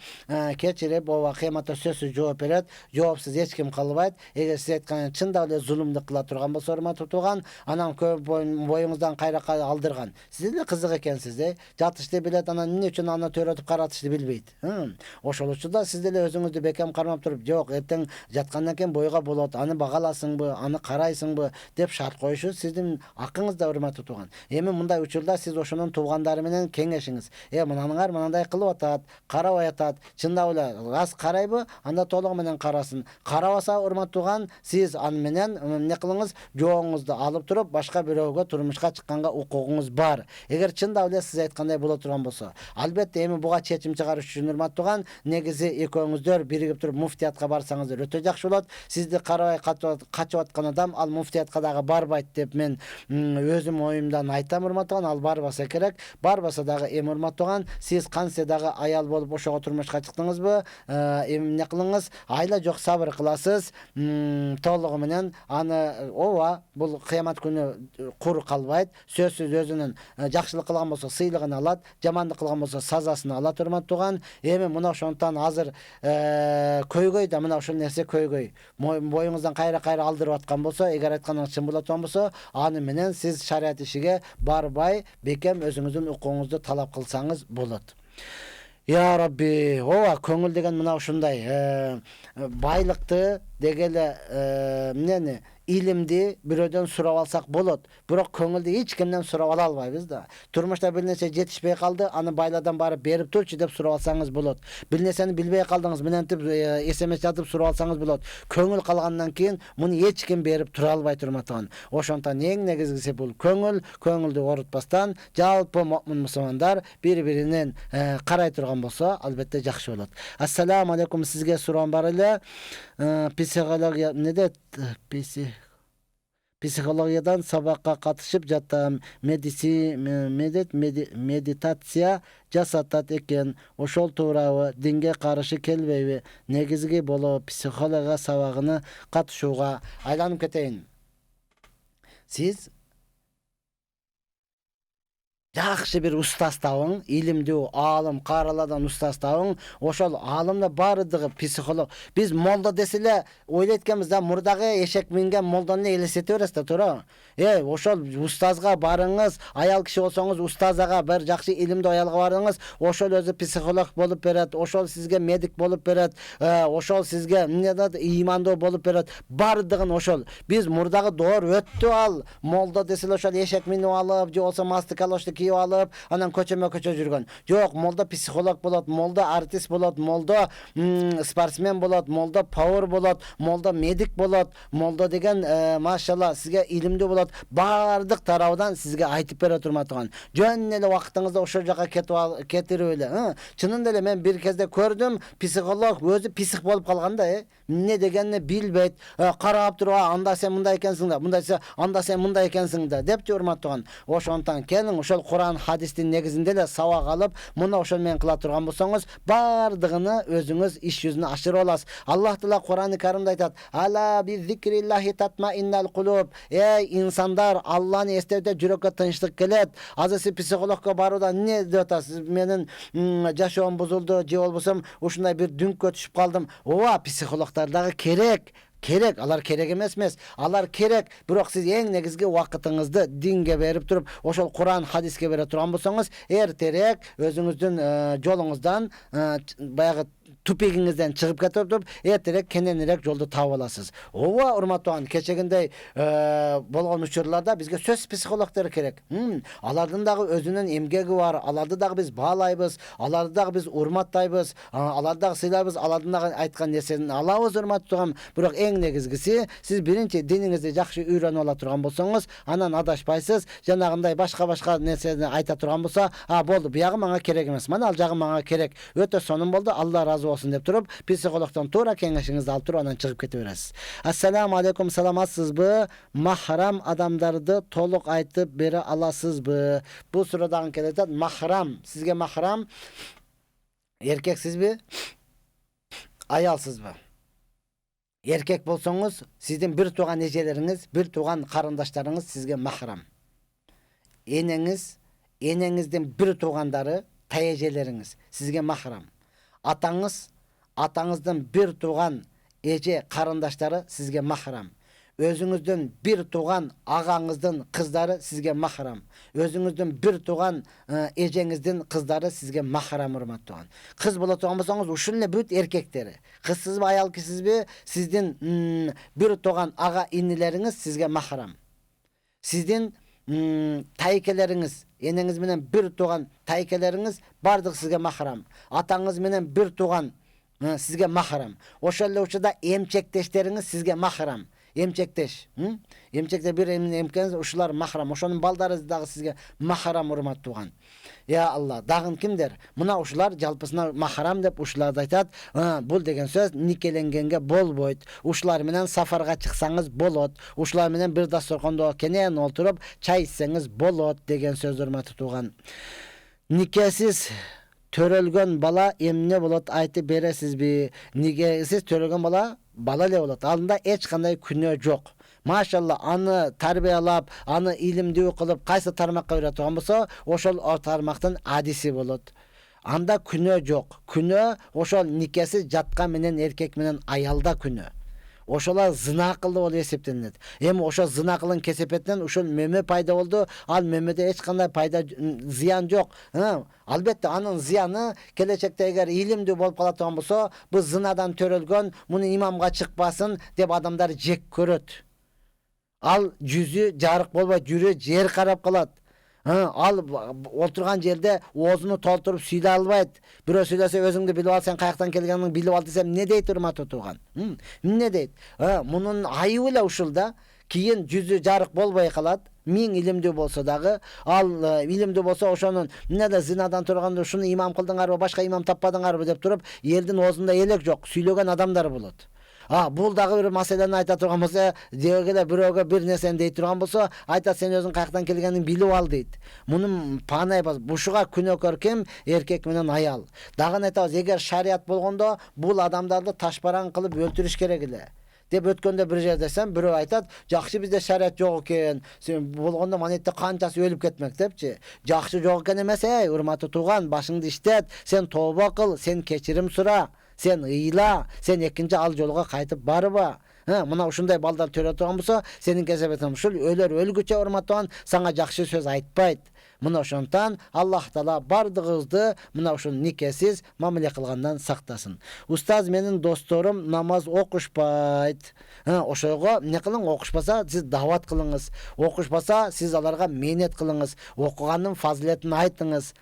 Keçirip o kıyamatta sözsüz жооп берет. Жоопсуз эч ким калбайт. Эгер сиз айткан чында эле зулумду кыла турган болсо, урматтуу тууган, анан көп боюңуздан кайракка алдырган. Сиз эле кызык экенсиз, жатышты билет, анан эмне үчүн аны төрөтүп каратышты билбейт. Ошол учурда сиз деле өзүңүздү бекем кармап туруп, жок, эртең жаткандан кийин бойга болот, аны багаласыңбы, аны карайсыңбы деп шарт коюшу сиздин акыңызда, урматтуу тууган. Эми мындай учурда сиз ошонун туугандары менен кеңешиңиз. Мынаңар мындай кылып атат, карабай атат. Чындап эле раз карайбы, анда толугу менен карасын. Карабаса, урматтуу тууган, сиз аны менен эмне кылыңыз? Жооңузду алып туруп, башка бирөөгө турмушка чыкканга укугуңуз бар. Эгер чындап эле сиз айткандай боло турган болсо, албетте эми буга чечим чыгарыш үчүн, урматтуу тууган, негизи экөөңүздөр биригип туруп муфтиятка барсаңыздар өтө жакшы болот. Сизди карабай качып аткан адам ал муфтиятка дагы барбайт деп мен өзүм оюмдан айтам, урматтуу тууган. Ал барбаса керек. Барбаса дагы эми, урматтуу тууган, сиз кантсе дагы аял болуп ошого турмушка чыктыңызбы, эмне кылыңыз? Айла жок, сабыр кыласыз. Толугу менен аны бул кыямат күнү кур калбайт. Сөзсүз өзүнүн жакшылык кылган болсо сыйлыгын алат, жамандык кылган болсо сазасын алат, урматтуу тууган. Эми мына ошондон азыр көйгөй да, мына ошол нерсе көйгөй. Боюңуздан кайра алдырып аткан болсо, эгер айтканыңыз чын боло турган болсо, аны менен сиз шарият ишиге барбай, бекем өзүңүздүн укугуңузду талап кылсаңыз болот. Я Rabbi, көңүл деген мына ушундай. Байлыкты дегеле эмнени, илимди бирөөдөн сурап алсак болот. Бирок көңүлдү эч кимден сурап ала албайбыз да. Турмушта бир нерсе жетишпей калды, аны байладан барып берип турчу деп сурап алсаңыз болот. Бир нерсени билбей калдыңыз, менентип SMS жазып сурап алсаңыз болот. Көңүл калгандан кийин муну эч ким берип тура албайт, урматтуу. Ошондон эң негизгиси бул көңүлдү оорутпастан, жалпы му'мин мусулмандар бири-биринен карай турган болсо, албетте жакшы болот. Ассаламу алейкум, сизге суроом бар эле. Психология психологиядан сабакка катышып жатам. Медитация жасатат экен. Ошол туурабы? Динге каршы келбейби? Негизги болуп психология сабагына катышууга айланып кетейин. Сиз жакшы бир устаз табың, илимдүү аалым, караладан устаз табың. Ошол аалымда бардыгы психолог. Биз молда деселе ойлойт экенбиз да, мурдагы эшек минген молданы элестете бересиз да, туура. Ошол устазга барыңыз, аял киши болсоңуз устазага, бир жакшы илимдүү аялга барыңыз, ошол өзү психолог болуп берет, ошол сизге медик болуп берет, ошол сизге эмне да ыймандуу болуп берет. Бардыгын ошол. Биз мурдагы доор өттү, ал молда деселе ошол эшек минип алып, же болсо мастык калошты алып, анан көчө жүргөн. Жок, молда психолог болот, молда артист болот, молда спортсмен болот, молда пауэр болот, молда медик болот, молда деген машалла сизге илимдүү болот. Бардык тарабынан сизге айтып бере турматыган. Жөн эле убактыңызда ошол жака кетирип эле. Чынында эле мен бир кезде көрдүм, психолог өзү псих болуп калган да, эмне дегенин билбейт. Карап туруп, анда сен мындай экенсиң да, мындайса анда сен мындай экенсиң да деп урматтаган. Ошондон келиң, ошол Кур'ан хадистин негизинде эле сабак алып, муну ошол менен кыла турган болсоңуз, бардыгыны өзүңүз иш жүзүнө ашырып аласыз. Аллах Таала Кур'ан-ы Каримде айтат: "Ала би зикриллахи татмаиннал кулуб". Инсандар, Алланы эстеуде жүрөккө тынчтык келет. Азыр сиз психологко баруудан эмне деп атасыз? Менин жашоом бузулду, же болбосо ушундай бир дүңккө түшүп калдым. Психологдор дагы керек. Алар керек эмес. Алар керек. Бирок сиз эң негизги убакытыңызды динге берип туруп, ошол Кур'ан, хадиске бере турган болсоңуз, эртерээк өзүңүздүн жолуңуздан, баягы тупигиңизден чыгып кетип туруп, эртерээк кененирээк жолду таап аласыз. Урматтуу, кечегиндей болгон учурларда бизге сөз психологдор керек. Алардын дагы өзүнүн эмгеги бар, аларды дагы биз баалайбыз, аларды дагы биз урматтайбыз, аларды дагы сыйлайбыз, алардын дагы айткан нерсесин алабыз, урматтуу. Бирок эң негизгиси, сиз биринчи диниңизди жакшы үйрөнүп ала турган болсоңуз, анан адашпайсыз. Жанагындай башка нерсени айта турган болсо, болду, буягы мага керек эмес, мына ал жагы мага керек. Өтө сонун болду, Алла разы болсун деп туруп, психологдон туура кеңешиңизди алып туруп, анан чыгып кете бересиз. Ассаламу алейкум, саламатсызбы? Махрам адамдарды толук айтып бере аласызбы? Бул суроо дагы келет. Махрам, сизге махрам эркексизби? Аялсызбы? Erkek bolsoңuz, sizin bir tuğan ejeleriniz, bir tuğan karındaşlarınız sizge mahram. Enеңiзден bir tuğandары, tayejeleriniz sizge mahram. Atаңızdan bir tuğan eje karındaşları sizge mahram. Özüңüzdөн bir tuğan ağаңыздын kızları sizge mahram. Özüңüzdөн bir tuğan ejeңiздин kızları sizge mahram urmat tuğan. Kız bola tuğan bolsoңuz ушул эле бүт эркектери. Кызсызбы, аял кисизби, сиздин bir tuğan ağa innileriңиz sizge mahram. Sizdin taykeleriniz, enеңiz менен bir tuğan taykeleriniz bardıq sizge mahram. Atаңыз менен bir tuğan sizge mahram. Oşol эле учурда эмчектештериңиz sizge mahram. Emçekteş. Emçekte bir emkeniz uşular mahram. Oşonun baldары dagı sizge mahram urmat tuğan. Ya Allah, dagın kimdir? Muna uşular jalpısına mahram dep uşularda aytat. Bul degen söz nikelengenge bolboyt. Uşular menen safarga çıksanız bolot. Uşular menen bir dastorkonda kenen olturup çay içseniz bolot degen söz urmat tuğan. Nikesiz törölgön bala emne bolot aytı beresizbi. Nikesiz törölgön bala le bolot. Alında hiç kanday күнөө жок. Maşallah anı tarbiyalap, anı ilimdүү kılıp kayсы tarmakka öğretiyorsan bolsa, oşol o tarmaktın adisi bolot. Anda күнөө жок. Күнөө oşol nikesiz жатка менен erkek менен ayalda күнөө. Oşolar zina kıldı ol eseptenет. Hem oşo zina kılın kesepetinden oşol meme payda oldu. Al memede hiç kanday payda ziyan yok. Albatta anın ziyanı gelecekte eğer ilimdi bolup kalatan bolsa, bu zinadan törölgön, bunu imamga çıkpasın dep adamlar jek köröt. Al yüzü jarık bolbay, жүрө жер карап калат. Al oturgan yerde oğzunu tolturup süyle albayt. Biro söylese özüngde bilip al, sen kayaktan kelgenini bilip al desem ne deyt urmat oturgan? Ne deyt? Bunun ayıbı ile uşulda kiyin yüzü jarık bolbay kalat. Min ilimdi bolsa dagı, al ilimdi bolsa oşonun ne de zinadan turganda şunu imam kıldыңарбы, başka imam tappadыңарбы dep turup eldin oğzunda elek jok, süylögen adamlar bolot. Bul dagı bir meseleni ayta turgan bolsa, degele biröge bir neseni deyt turgan bolsa, ayta sen özüň kayaktan kelgenini bilip al deyt. Munun panay bas, buşuga күнөөкөр kim? Erkek menen ayal. Dagı aytabыз, eger şariat bolgondo bul adamdарды taşbaran kılıp öldürüş kerek эле. Dep ötkönde bir yer desem, biri aytat, "Jakşı bizde şeriat jok eken. Sen bolgonda manetde kançası ölüp ketmek" depçi. Jakşı jok eken emes, urmatı tuğan, başыңды iştet, sen tooba kıl, sen keçirim sura, sen ıyla, sen ekinci al joluga kaytıp barba. Mına uşunday balдар törө turgan bolsa, senin kesebetin uşul öler ölgüçe urmatuan sana jakşı söz aytpayt. Mına ошонтан Аллах Таала бардыгыбызды мына ушул никесиз мамиле кылгандан сактасын. Устаз менин досторум намаз окушпайт. Ошого эмне кылың? Окушпаса сиз дават кылыңыз. Окушпаса сиз аларга мээнет кылыңыз. Окуганын фазилетин айтыңыз.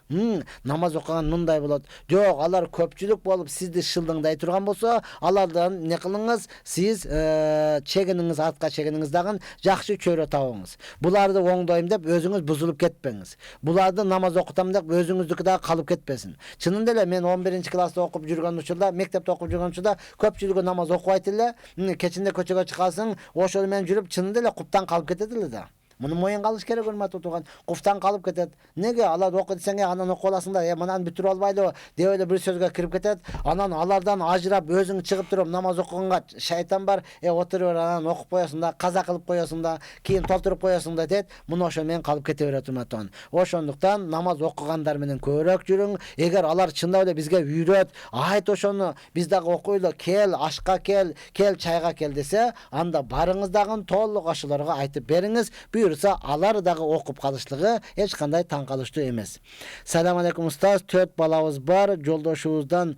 Намаз окуган мындай болот. Жок, алар көпчүлүк болуп сизди шылдыңдай турган болсо, алардан эмне кылыңыз? Сиз чегиниңиз, артка чегиниңиз дагы жакшы чөйрө табыңыз. Буларды оңдойм деп өзүңүз бузулуп кетпеңиз. Буларды намаз окутам деп өзүңүздүкү дагы калып кетпесин. Чынында эле мен 11-класста окуп жүргөн учурда, мектепте окуп жүргөн учурда көпчүлүгү намаз окубайт эле. Кечинде көчөгө чыкасың, ошол менен жүрүп чынында эле куптан калып кетет эле да. Муну моюн калыш керек урматтуу турган. Куфтан калып кетет. Неге алар окуйт десең, анан окуп аласың да, мынаны бүтүрүп албайлы деп эле bir сөзгө кирип кетет. Анан алардан ажырап өзүң чыгып туруп намаз окуганга шайтан бар. Отуруп бер, анан окуп коесуң да, каза кылып коесуң да, кийин толтуруп коесуң да дейт. Муну ошо менен калып кете берет урматтуу. Ошондуктан намаз окугандар менен көбүрөөк жүрүң. Эгер алар чындап эле бизге үйрөт, айт ошону, биз дагы окуйлу, кел, ашка кел, кел чайга кел десе, анда барыңыздагы толук ашыларга айтып бериңиз. Buyursa alar dağı okup kalışlığı hiç kanday taң kalıştı emez. Selam aleyküm ustaz. 4 balabız var. Joldoşubuzdan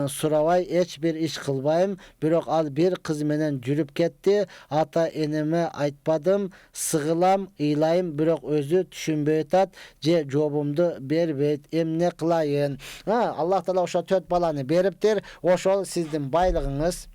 surabay hiç bir iş kılbayım. Birok al bir kız menen жүрüp ketti. Ata eneme aytpadım. Sığılam, ıylayım. Birok özü düşünbeyt at. Je jobumdu berbeyt. Emne kılayın. Allah Taala oşo 4 balany beripdir. Oşol sizdin baylığınız.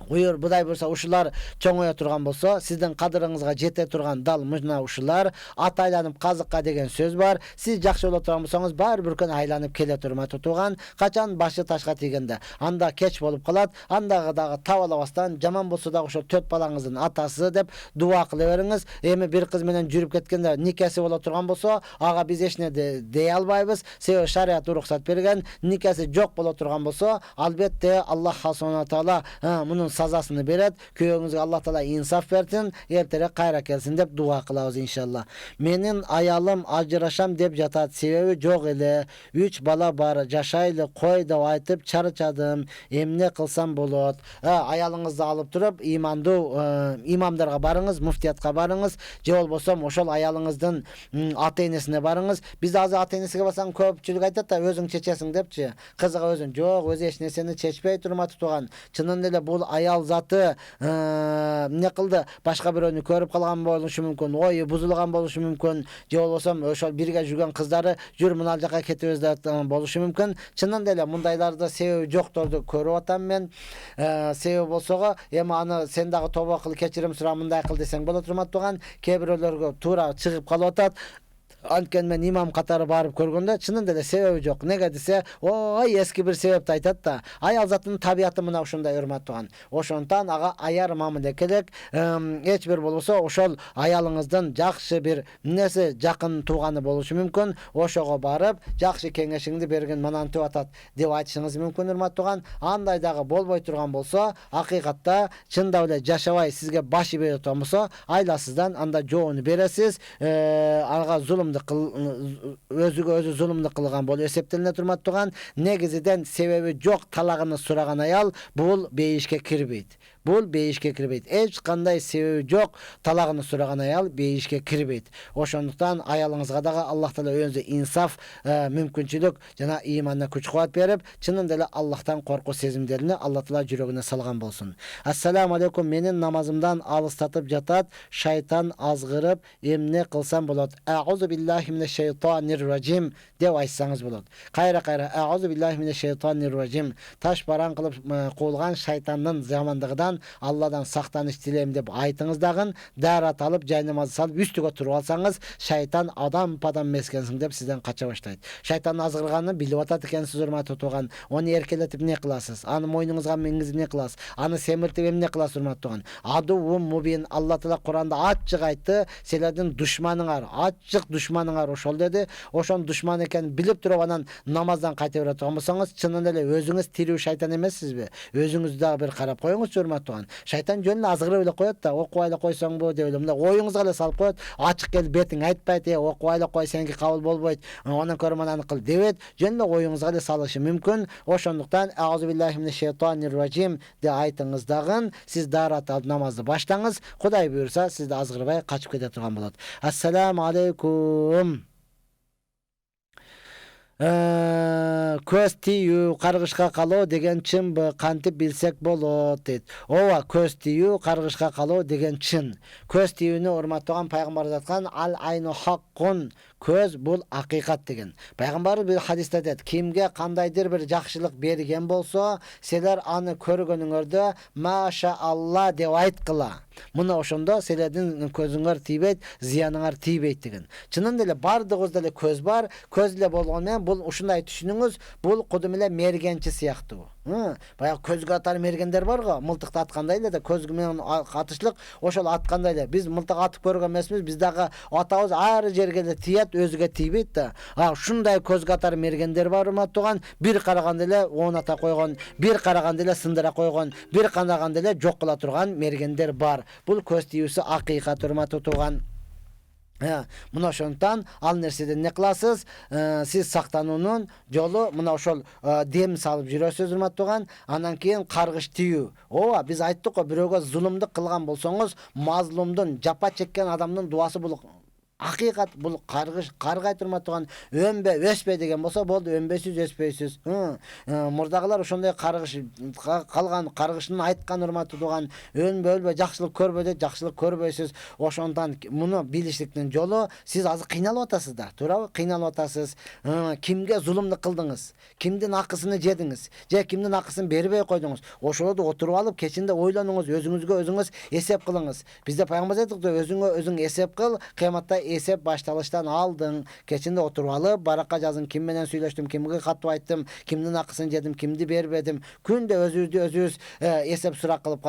Uyur buday bolsa uşular çoңoya turgan bolsa, sizdin kadırыңызга жете турган дал мына ушулар. At aylanyp казыкка деген сөз бар. Siz жакшы боло турган болсоңуз бар bir күн айланып келе турмат турган. Качан башы ташка тийгенде, анда кеч болуп калат. Андагы дагы табалабастан жаман болсо да ошо 4 балаңыздын атасы деп дуа кыла бериңиz. Эми bir кыз менен жүрүп кеткенде никеси боло турган болсо, ага биз эч нерсе дей албайбыз. Себеби шарият уруксат берген. Никеси жок боло турган болсо, албетте Аллах Subhanahu Taala мунун sazasını beret. Köyüңüzge Allah Taala insaf bersin, ertere kayra kelsin dep dua kılabız inşallah. Menin ayalım ajraşam dep jatat, sebebi jok ele. 3 bala bar, jaşaylı koy dep aytıp çarçadım. Emne kılsam bolot. Ayalыңызды alıp turup imamdarga barыңыз, muftiyatка barыңыз. Je bolbosam oşol ayalыңыздын ата-энесине барыңыз. Biz azı ата-энесиге барсаң көпчүлүк айтат да өзүң чечесиң депчи. Кызыга өзүң жок, өзү эч нерсени чечпей турматы туган. Чынында эле бул аял заты эмне кылды? Башка бирөөнү көрүп калган болушу мүмкүн, ою бузулган болушу мүмкүн. Же болбосом ошол бирге жүргөн кыздары жүр мына жака кетебиз деп болушу мүмкүн. Чынында эле мындайларды себеби жокторду көрүп атам мен. Себеби болсого, эми аны сен дагы тобо кыл, кечирим сура, мындай кыл десең болот турмат туган. Кээ бирөөлөргө туура чыгып калып атат. Анткени мен имам катары барып көргөндө чынында эле себеби жок. Неге десе, ой эски бир себепти айтат да. Аял затынын табияты мына ушундай урмат туган. Ошондон ага аяр мамиле керек. Эч бир болбосо ошол аялыңыздын жакшы бир нерсе жакын тууганы болушу мүмкүн. Ошого барып, жакшы кеңешиңди берген манантып атат деп айтышыңыз мүмкүн урмат туган. Андай дагы болбой турган болсо, акыйкатта чындап эле жашабай сизге баш ийбей турган болсо, айласыздан анда жоону бересиз. Ага зулум өзүгө өзү зулумдук кылган болуп эсептелине турмат туган. Негизиден себеби жок талагын сураган аял бул бейишке кирбейт. Бул бейишке кирбейт. Эч кандай себеби жок талагын сураган аял бейишке кирбейт. Ошондуктан аялыңызга дагы Аллах Таала өзү инсаф, мүмкүнчүлүк жана иманына күч кубат берип, чынында эле Аллахтан корку сезимдерини Алла Таала жүрөгүнө салган болсун. Ассаламу алейкум, менин намазымдан алыстатып жатат, шайтан азгырып, эмне кылсам болот? Аузу биллахи минеш шайтанир ражим деп айтсаңыз болот. Кайра аузу биллахи минеш шайтанир ражим. Таш баран кылып куулган шайтандын жамандыгынан Алладан сактаныш тилейм деп айтыңыз дагы, дарат алып жай намаз салып үстүгө туруп алсаңыз, шайтан адам падам мескенсиң деп сизден кача баштайт. Шайтан азгырганын билип атат экенсиз, урматтуу туган. Аны эркелетип эмне кыласыз? Аны мойнуңузга мингизип эмне кыласыз? Аны семиртип эмне кыласыз, урматтуу туган? Адувум мубин, Алла Таала Куранда ачык айтты, силердин душманыңар, ачык душманыңар ошол деди. Ошон душман экенин билип туруп анан намаздан кайта бере турган болсоңуз, чынында эле өзүңүз тирүү шайтан эмессизби? Өзүңүздү дагы бир карап коюңуз, урматтуу туган. Шайтан жөн эле азгырып эле коет да, окуп эле койсоңбу деп эле мындай оюңузга эле салып коет. Ачык келип бетиң айтпайт, окуп эле кой, сеники кабыл болбойт, анан көрө мананы кыл дебет. Жөн эле оюңузга эле салышы мүмкүн. Ошондуктан аузу биллахи минеш шайтанир ражим деп айтыңыз дагы, сиз дарат алып намазды баштаңыз. Кудай буйрса, сизди азгырбай качып кете турган болот. Ассаламу алейкум. Көз тийүү, каргышка калуу деген чынбы? Кантип билсек болот дейт. Ооба, көз тийүү, каргышка калуу деген чын. Көз тийүүнү урматтаган пайгамбар айткан, ал айну хаккун, көз бул акыйкат деген. Пайгамбар бир хадисте айтат, кимге кандайдыр бир жакшылык берген болсо, силер аны көргөнүңөрдө маша Алла деп айткыла. Мына ошондо силердин көзүңөр тийбейт, зыяныңар тийбейт деген. Чынында эле бардыгыбызда эле көз бар, көз эле болгону менен бул ушундай түшүнүңүз, бул кудум эле мергенчи сыяктуу. Баягы көзгө атар мергендер бар го, мылтыкты аткандай эле да көз менен атышлык, ошол аткандай эле. Биз мылтык атып көргөн эмеспиз, биз дагы атабыз ар жерге эле тиет, өзүгө тийбейт да. Ушундай көзгө атар мергендер бар урматтаган, бир караганда эле ата койгон, бир караганда эле сындыра койгон, бир караганда эле жок кыла турган мергендер бар. Бул көз тийүүсү акыйкат, урматтуу туган. Мына ошондон ал нерседен эмне кыласыз? Сиз сактануунун жолу мына ошол дем салып жүрөсүз, урматтуу туган. Андан кийин каргыш тийүү. Ооба, биз айттык го, бирөөгө зулумдук кылган болсоңуз, мазлумдун, жапа чеккен адамдын дуасы бул акыйкат, бул каргай турмат туган. Өнбө, өспөй деген болсо болду, өнбөйсүз, өспөйсүз. Мурдагылар ошондой каргыш калган, каргышын айткан, урматтуу туган. Өнбө, өлбө, жакшылык көрбө дейт, жакшылык көрбөйсүз. Ошондон муну билиштиктин жолу, сиз азыр кыйналып атасыз да, туурабы? Кыйналып атасыз. Кимге зулумдук кылдыңыз? Кимдин акысын жедиңиз? Же кимдин акысын бербей койдуңуз? Ошолорду отуруп алып, кечинде ойлонуңуз, өзүңүзгө өзүңүз эсеп кылыңыз. Бизде пайгамбар айттык да, өзүңө өзүң эсеп кыл, кыяматта эсеп башталыштан алдың. Кечинде отуруп алып, баракка жазың, ким менен сүйлөштүм, кимге катып айттым, кимдин акысын жедим, кимди бербедим. Күндө өзүбүздү өзүбүз эсеп сурак кылып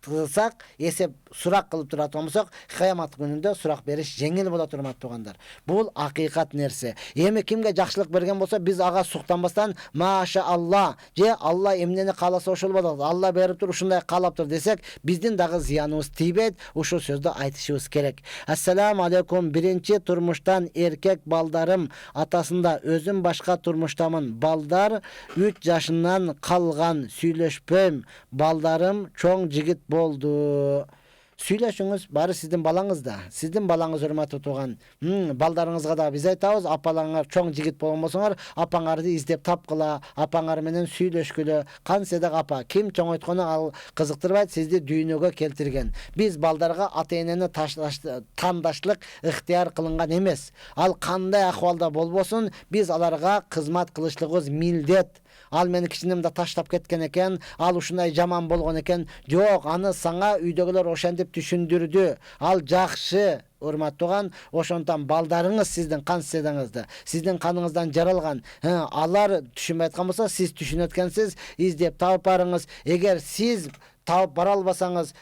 кылсак, эсеп сурак кылып турат болсок, кыямат күнүндө сурак бериш жеңил болот урматтуу туугандар. Бул акыйкат нерсе. Эми кимге жакшылык берген болсо, биз ага суктанбастан маша Алла, же Алла эмнени кааласа ошол болот. Алла берип тур, ушундай каалаптыр десек, биздин дагы зыяныбыз тийбейт. Ушул сөздү айтышыбыз керек. Ассаламу алейкум. Биринчи турмуштан эркек балдарым атасында, өзүм башка турмуштамын. Балдар 3 жашынан калган, сүйлөшпөйм. Балдарым чоң жигит болду. Сүйлөшүңүз, бары сиздин балаңызда. Сиздин балаңыз урматтуу тууган. Балдарыңызга да биз айтабыз, апаларыңар чоң жигит болгон болсоңор, апаңарды издеп тапкыла, апаңар менен сүйлөшкүлө. Кансыдак апа, ким чоңойткону ал кызыктырбайт, сизди дүйнөгө келтирген. Биз балдарга ата-энени тандашлык ыктыяр кылынган эмес. Ал кандай акыбалда болбосун, биз аларга кызмат кылышлыгыбыз милдет. Ал мени кичинемде таштап кеткен экен, ал ушундай жаман болгон экен. Жок, аны сага үйдөгүлөр ошентип түшүндүрдү. Ал жакшы. Урматтуу тууган, ошондон балдарыңыз сиздин кан седаңызды, сиздин каныңыздан жаралган. Алар түшүнбөй аткан болсо, сиз түшүнөт экенсиз, издеп таап барыңыз. Эгер сиз таап бара албасаңыз,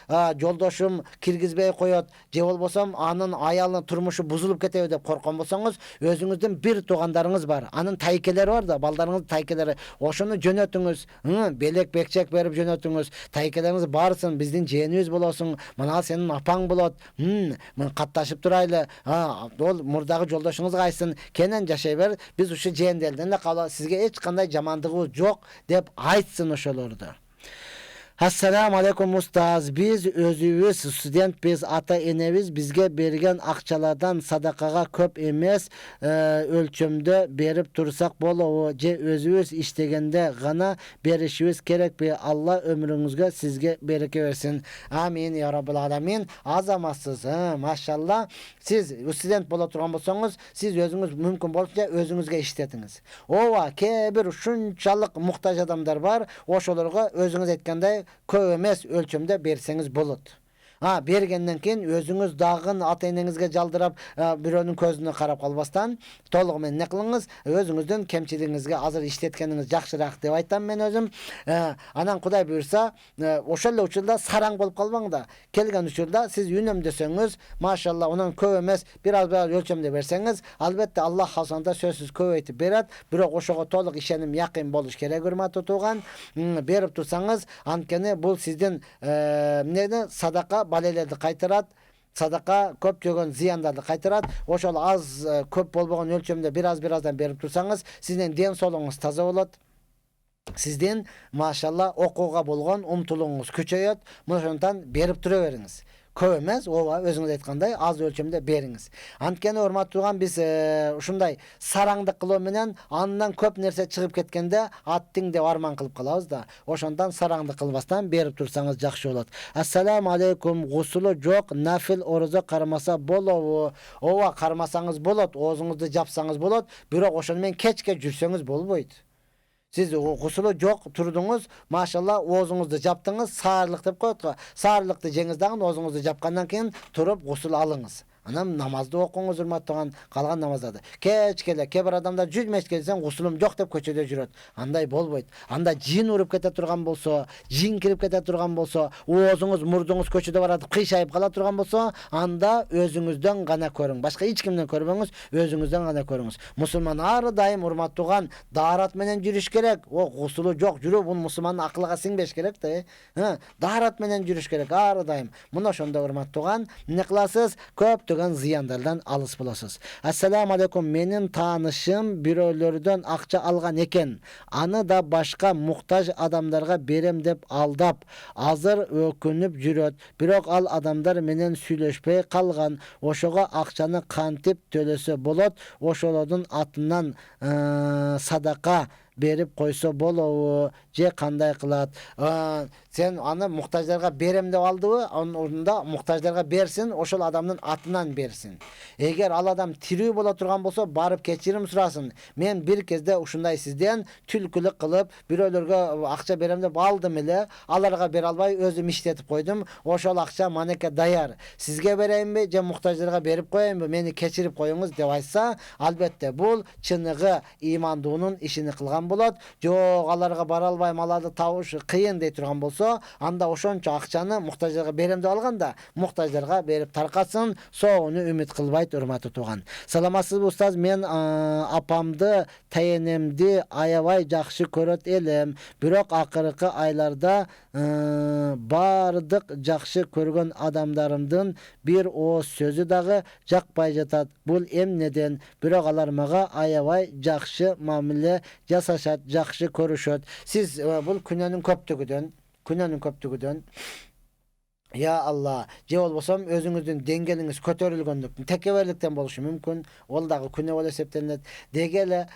жолдошум киргизбей коет, же болбосо анын аялынын турмушу бузулуп кетеби деп корккон болсоңуз, өзүңүздүн бир туугандарыңыз бар. Анын тайкелери бар да, балдарыңыздын тайкелери. Ошону жөнөтүңүз. Белек бекчек берип жөнөтүңүз. Тайкелериңиз барсын, биздин жээнибиз болосуң, мына сенин апаң болот. Мен катташып турайлы. Ол мурдагы жолдошуңузга айтсын, кенен жашай бер. Биз ушу жээнделден эле калып, сизге эч кандай жамандыгыбыз жок деп айтсын ошолорду. Ассаламу алейкум устаз. Biz özübüz student, biz ata enemiz bizge bergen akçalardan sadakaga köp emes ölçümde berip tursak bolu, je özübüz iştegende gana berişimiz gerek be. Allah ömrünüzge sizge bereke versin. Amin ya Rabbal alamin. Azamatsız. Maşallah. Siz student bola turgan bolsoңуз, siz özüңüz mümkün bolunca özüңüzge işletiniz. Ova kebir şunçalık muhtaç adamlar var. Oşolorga özüңüz etkende köp emes ölçümde berseňiz bolat. Bергенден кийин өзүңүз дагы ата-энеңизге жалдырап, бирөөнүн көзүнө карап калбастан, толугу менен не кылыңыз, өзүңүздүн кемчилигиңизге азыр иштеткениңиз жакшыраак деп айтам мен өзүм. Анан Кудай буйрса, ошол эле учурда сараң болуп калбаңда. Келген учурда сиз үнөмдөсөңүз, машалла, унан көп эмес, бир аз өлчөмдө берсеңиз, албетте Аллах хасанда сөзсүз көбөйтүп берет. Бирок ошого толук ишеним, якын болуш керек, урматтуу тууган. Берип турсаңыз, анткени бул сиздин садака балелерди кайтарат, садака көп жөгөн зыяндарды кайтарат. Ошол аз көп болбогон өлчөмдө бир аздан берип турсаңыз, сиздин ден соолугуңуз таза болот. Сиздин машалла окууга болгон умтулууңуз күчөйөт. Ошондон берип тура бериңиз. Көп эмес, ооба, өзүңүз айткандай аз өлчөмдө бериңиз. Анткени урматтуу тууган, биз ушундай сараңдык кылуу менен андан көп нерсе чыгып кеткенде аттың деп арман кылып калабыз да. Ошондон сараңдык кылбастан берип турсаңыз жакшы болот. Ассаламу алейкум. Гусулу жок, нафил орозо кармаса болобу? Ооба, кармасаңыз болот, оозуңузду жапсаңыз болот, бирок ошону менен кечке жүрсөңүз болбойт. Сиз гусулу жок турдуңуз, машалла, оозуңузду жаптыңыз, саарлык деп коет го. Саарлыкты жеңиз дагы, оозуңузду жапкандан кийин туруп гусул алыңыз. Анан намазды окуңуз, урматтаган, калган намаздарды. Кечкеле кебир адамдар жүрмөш келсең гусулум жок деп көчөдө жүрөт. Андай болбойт. Анда жин уруп кете турган болсо, жин кирип кете турган болсо, оозуңуз, мурдуңуз көчөдө баратып кыйшайып кала турган болсо, анда өзүңүздөн гана көрүң. Башка эч кимден көрбөңүз, өзүңүздөн гана көрүңүз. Мусулман ар дайым, урматтаган, даарат менен жүрүш керек. Гусулу жок жүрүү, бул мусулмандын акылга сиңбеш керек да. Даарат менен жүрүш керек ар дайым. Мына ошондо урматтаган, эмне кыласыз? Көптөгөн зыяндалдан алыс болосуз. Ассаламу алейкум. Менин таанышым бирөөлөрдөн акча алган экен. Аны да башка муктаж адамдарга берем деп алдап, азыр өкүнүп жүрөт. Бирок ал адамдар менен сүйлөшпөй калган. Ошого акчаны кантип төлөсө болот? Ошолордун атынан садака берип койсо болобу, же кандай кылат? Сен аны муктаждарга берем деп алдыбы? Анын ордунда муктаждарга берсин, ошол адамдын атынан берсин. Эгер ал адам тирүү боло турган болсо, барып кечирим сурасын. Мен бир кезде ушундай сизден түлкүлүк кылып, бирөөлөргө акча берем деп алдым эле, аларга бере албай өзүм иштетип койдум. Ошол акча манеке даяр. Сизге берейинби, же муктаждарга берип коеюнбу? Мени кечирип коюңуз деп айтса, албетте бул чыныгы имандуунун ишини кылган болот, жок аларга бара албайм, аларды табыш кыйын дей турган болсо, анда ошончо акчаны муктаждарга берем деп алганда, муктаждарга берип таркатсын, соону үмүт кылбайт, урматтуу тууган. Саламатсызбы устаз? Мен апамды, тайенемди аябай жакшы көрөт элем. Бирок акыркы айларда бардык жакшы көргөн адамдарымдын бир ооз сөзү дагы жакпай жатат. Бул эмнеден? Бирок алар мага аябай жакшы мамиле жасашат, жакшы көрүшөт. Сиз бул күнөөнүн көптүгүдөн Я Алла, же болбосом өзүңүздүн деңгээлиңиз көтөрүлгөндүктөн, текеберликтен болушу мүмкүн. Ол дагы күнөө болуп эсептелинет. Деги эле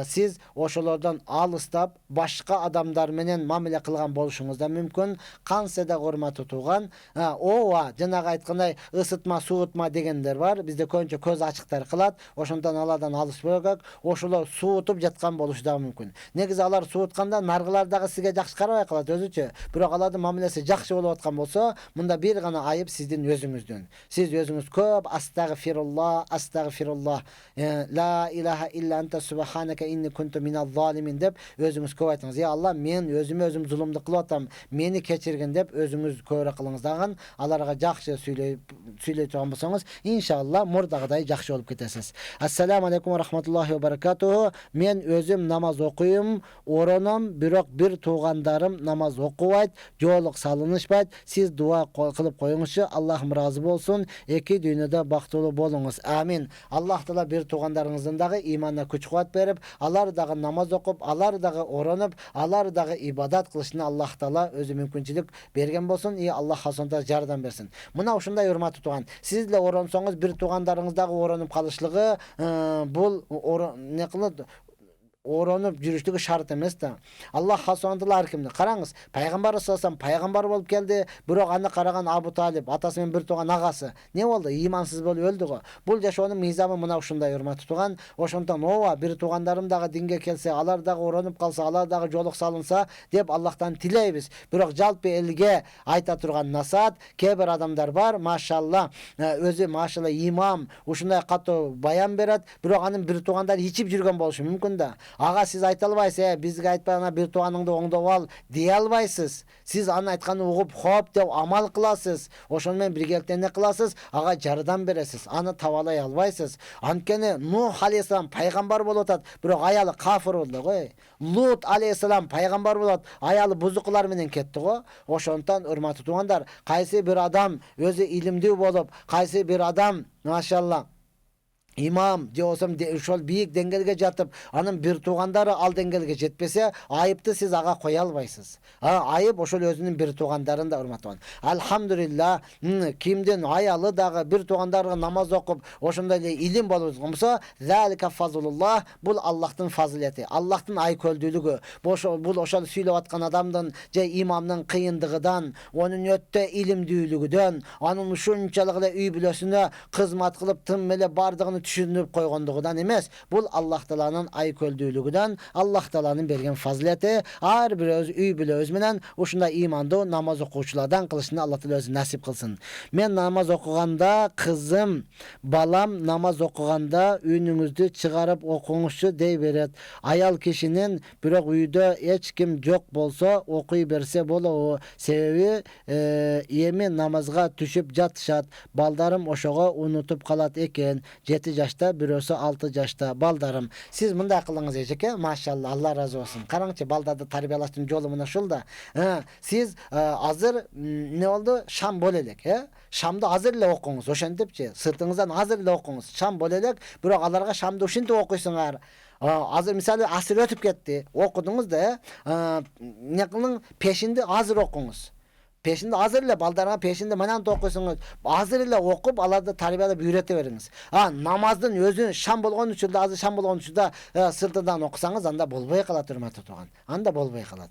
сиз ошолордон алыстап, башка адамдар менен мамиле кылган болушуңуз да мүмкүн. Кантсе да урматтуу тууган, ооба, жанагы айткандай ысытма, суутма дегендер бар. Бизде көбүнчө көз ачыктар кылат. Ошондон алардан алыс болуу керек. Ошолор суутуп жаткан болушу дагы мүмкүн. Негизи алар суутканда наргылар дагы сизге жакшы карабай калат өзүчө. Бирок алардын мамилеси жакшы болуп аткан болсо, мында бир гана айып сиздин өзүңүздөн. Сиз өзүңүз көп астагфирулла, астагфирулла, ла илаха илля анта субханака инни кунту миназ залимин деп өзүңүз көп айтыңыз. Я Алла, мен өзүм зулумдук кылып атам, мени кечиргин деп өзүңүз көбүрөөк кылыңыз дагы. Аларга жакшы сүйлөй турган болсоңуз, иншалла мурдагыдай жакшы болуп кетесиз. Ассаламу алейкум ва рахматуллахи ва баракатуху. Мен өзүм намаз окуйм, ороном, бирок бир туугандарым намаз окубайт, жоолук салынышпайт. Сиз дуа кылып коюңузчу. Аллахым разы болсун. Эки дүйнөдө бактылуу болуңуз. Амин. Аллах Таала бир туугандарыңыздын дагы иманына күч кубат берип, алар дагы намаз окуп, алар дагы оронуп, алар дагы ибадат кылышына Аллах Таала өзү мүмкүнчүлүк берген болсун. И Аллах ошондо жардам берсин. Мына ушундай урматтуу тууган, сиз деле оронсоңуз, бир туугандарыңыз дагы оронуп калышлыгы бул не кылат, оронуп жүрүштүгү шарт эмес да. Аллах хасуандылар аркимди. Караңыз, пайгамбар саллаллаху пайгамбар болуп келди, бирок аны караган Абу Талиб, атасы менен бир тууган агасы, не болду? Имансыз болуп өлдү го. Бул жашоонун мыйзамы мына ушундай, урматтуу тууган. Ошондон ооба, бир туугандарым дагы динге келсе, алар дагы оронуп калса, алар дагы жоолук салынса деп Аллахтан тилейбиз. Бирок жалпы элге айта турган насаат, кээ бир адамдар бар, машалла, өзү машалла имам, ушундай катуу баян берет, бирок анын бир туугандары ичип жүргөн болушу мүмкүн да. Ага сиз айта албайсыз, бизге айтпай ана бир тууганыңды оңдоп ал дей албайсыз. Сиз анын айтканын угуп, хоп деп амал кыласыз. Ошону менен биргеликте эмне кыласыз? Ага жардам бересиз. Аны табалай албайсыз. Анткени Нух алейхиссалам пайгамбар болуп атат, бирок аялы кафир болду го. Лут алейхиссалам пайгамбар болот, аялы бузукулар менен кетти го. Ошондон урматтуу туугандар, кайсы бир адам өзү илимдүү болуп, кайсы бир адам машалла имам же болсом ошол бийик деңгээлге жатып, анын бир туугандары ал деңгээлге жетпесе, айыпты сиз ага кое албайсыз. Айып ошол өзүнүн бир туугандарында, урматтуу. Алхамдулилла, кимдин аялы дагы бир туугандарга намаз окуп, ошондой эле илим болуп болсо, залика фазлуллах, бул Аллахтын фазилети, Аллахтын айкөлдүүлүгү. Бул ошол сүйлөп аткан адамдын же имамдын кыйындыгыдан, онун өтө илимдүүлүгүдөн, анын ушунчалык эле үй бүлөсүнө кызмат кылып, тым эле бардыгын түшүнүп койгондугудан эмес, бул Аллах Тааланын айкөлдүүлүгүдөн, Аллах Тааланын берген фазилети. Ар бир үй бүлөбүз менен ушундай имандуу намаз окуучулардан кылышына Аллах Таала өзү насип кылсын. Мен намаз окуганда, кызым, балам намаз окуганда үнүңүздү чыгарып окуңузчу дей берет. Аял кишинин бирок үйдө эч ким жок болсо окуй берсе болобу? Себеби эми намазга түшүп жатышат. Балдарым ошого унутуп калат экен. 7 жашта, бирөөсү 6 жашта. Балдарым, сиз мындай кылыңыз эжеке, машалла, Алла разы болсун. Караңчы, балдарды тарбиялаштын жолу мына ушул да. Сиз азыр не болду? Шам боло элек, Шамды азыр эле окуңуз, ошентипчи, сыртыңыздан азыр эле окуңуз. Шам боло элек, бирок аларга шамды ушинтип окуйсуңар. Азыр мисалы асыр өтүп кетти, окудуңуз да, не кылың, пешинди азыр окуңуз. Пешинде азыр эле балдарга пешинде манан окуйсуңуз, азыр эле окуп, аларды тарбиялап үйрөтө бериңиз. Намаздын өзү шам болгон учурда, азыр шам болгон учурда сыртынан окусаңыз, анда болбой калат, урматтуу тууган. Анда болбой калат.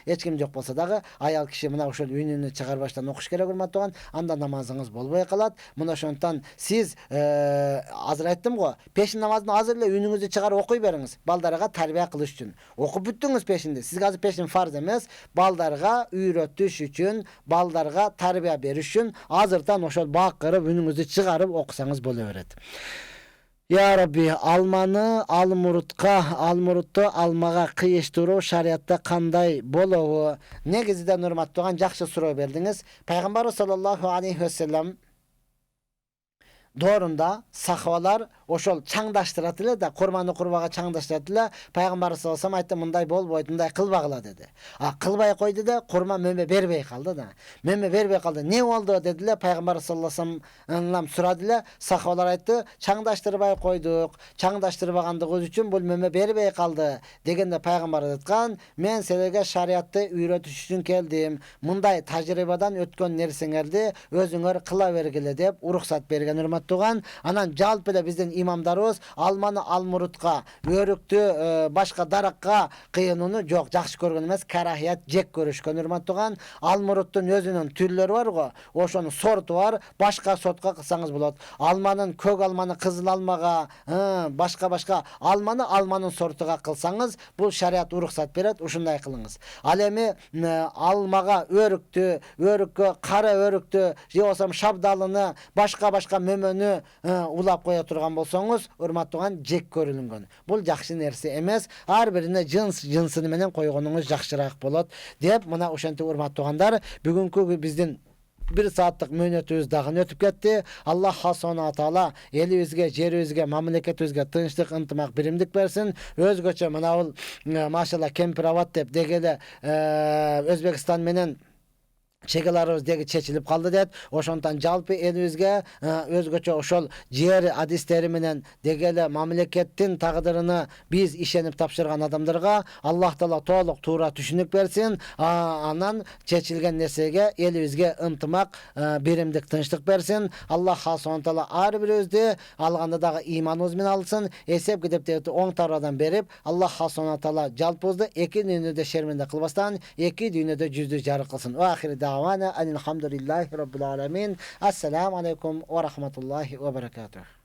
Эч ким жок болсо дагы, аял киши мына ошол үнүнү чыгарбаштан окуш керек, урматтуу тууган. Анда намазыңыз болбой калат. Мына ошондон сиз азыр айттым го, пешин намазын азыр эле үнүңүздү чыгарып окуй бериңиз, балдарга тарбия кылыш үчүн. Окуп бүттүңүз пешинди. Сизге азыр пешин фарз эмес, балдарга үйрөтүш үчүн, балдарга тарбия бериш үчүн азыртан ошол бакырып үнүңүздү чыгарып окусаңыз боло берет. Ya Rabbi, almany almuruttu almaga kıyıştırуу şariatta kanday bolowu? Negizide nurmatlygan jakşı suroo berdiňiz. Paýgambar sallallahu aleyhi ve sellem doğrunda sahvalar oşol çaňdaştyratdylar da kurmany kurbaga çaňdaştyratdylar. Paýgambar sallallahu aleyhi ve sellem aýtdy, munday bolboýdy, munday kılbagla dedi. Kılbay koýdy da kurma möme berbey kaldı da. Möme berbey kaldı. Ne oldu dediler. Paýgambar sallallahu aleyhi ve sellem suradylar. Sahvalar aýtdy, çaňdaştyrбай koýduk. Çaňdaştyrbagandygy üçin bul möme berbey kaldı. Degende paýgambar aýtgan, men selerge şariatty öýretiş üçin keldim. Munday tajrybadan ötken nerseňerdi özüňer kıla bergile dep ruhsat bergen hurmat tugan. Anan jalpyda bizden imamdarыбыз almany almurutga, örüktü başka darakka kıyınını jok, jakşı görgөн emes, karahiyat jek görüşkön hurmat tugan. Almuruttun özünün türleri var go, oşonun sortu var, başka sortga kılsaňyz bolat. Almanın kök almanı kızıl almaga, başka almanın sortuga kılsaňyz, bu şariat ruhsat beret, uşunday kılıňyz. Al emi almaga örükkä, kara örüktü, je bolsam şabdalyny, başka mömönü ulap koya turgan bolsoňuz, hurmat tugan, jek görülgön. Bul jakşı nerse emes, har birine jınsyny menen koýgonuňyz jakşyrak bolat dep, muna oşentik hurmat tugandar, bugünkü bizden 1 saatlik möhnetimiz dagyn ötüp ketdi. Allah subhanahu wa taala elibizge, jeribizge, mamleketibizge tynçlyk, yntymak, birimlik bersin. Özgöçe muna ul maşallah kempirawat dep degele Özbekistan menen çegelarыбыз degi çeçilip kaldı det. Oşondan jalpy elibizge özgöçe oşol jer hadisleri menen degele mamlekettin tagdyryny biz işenip tapşyrgan adamlarga Allah taala toluk tuura düşünük bersin. Anan çeçilgen nesege elibizge yntymak, birimlik, tynçlyk bersin. Allah subhanahu wa taala ar biribizdi alganda dagı imanybız menen alsın. Esep gidip oň taradan berip Allah subhanahu wa taala jalpyzdy iki dünyada şermende kılbastan, iki dünyada yüzlü jarık kılsın. Wa ahir da'wana alhamdulillahi rabbil alamin. Assalamu aleykum ve rahmetullahi ve berekatuhu.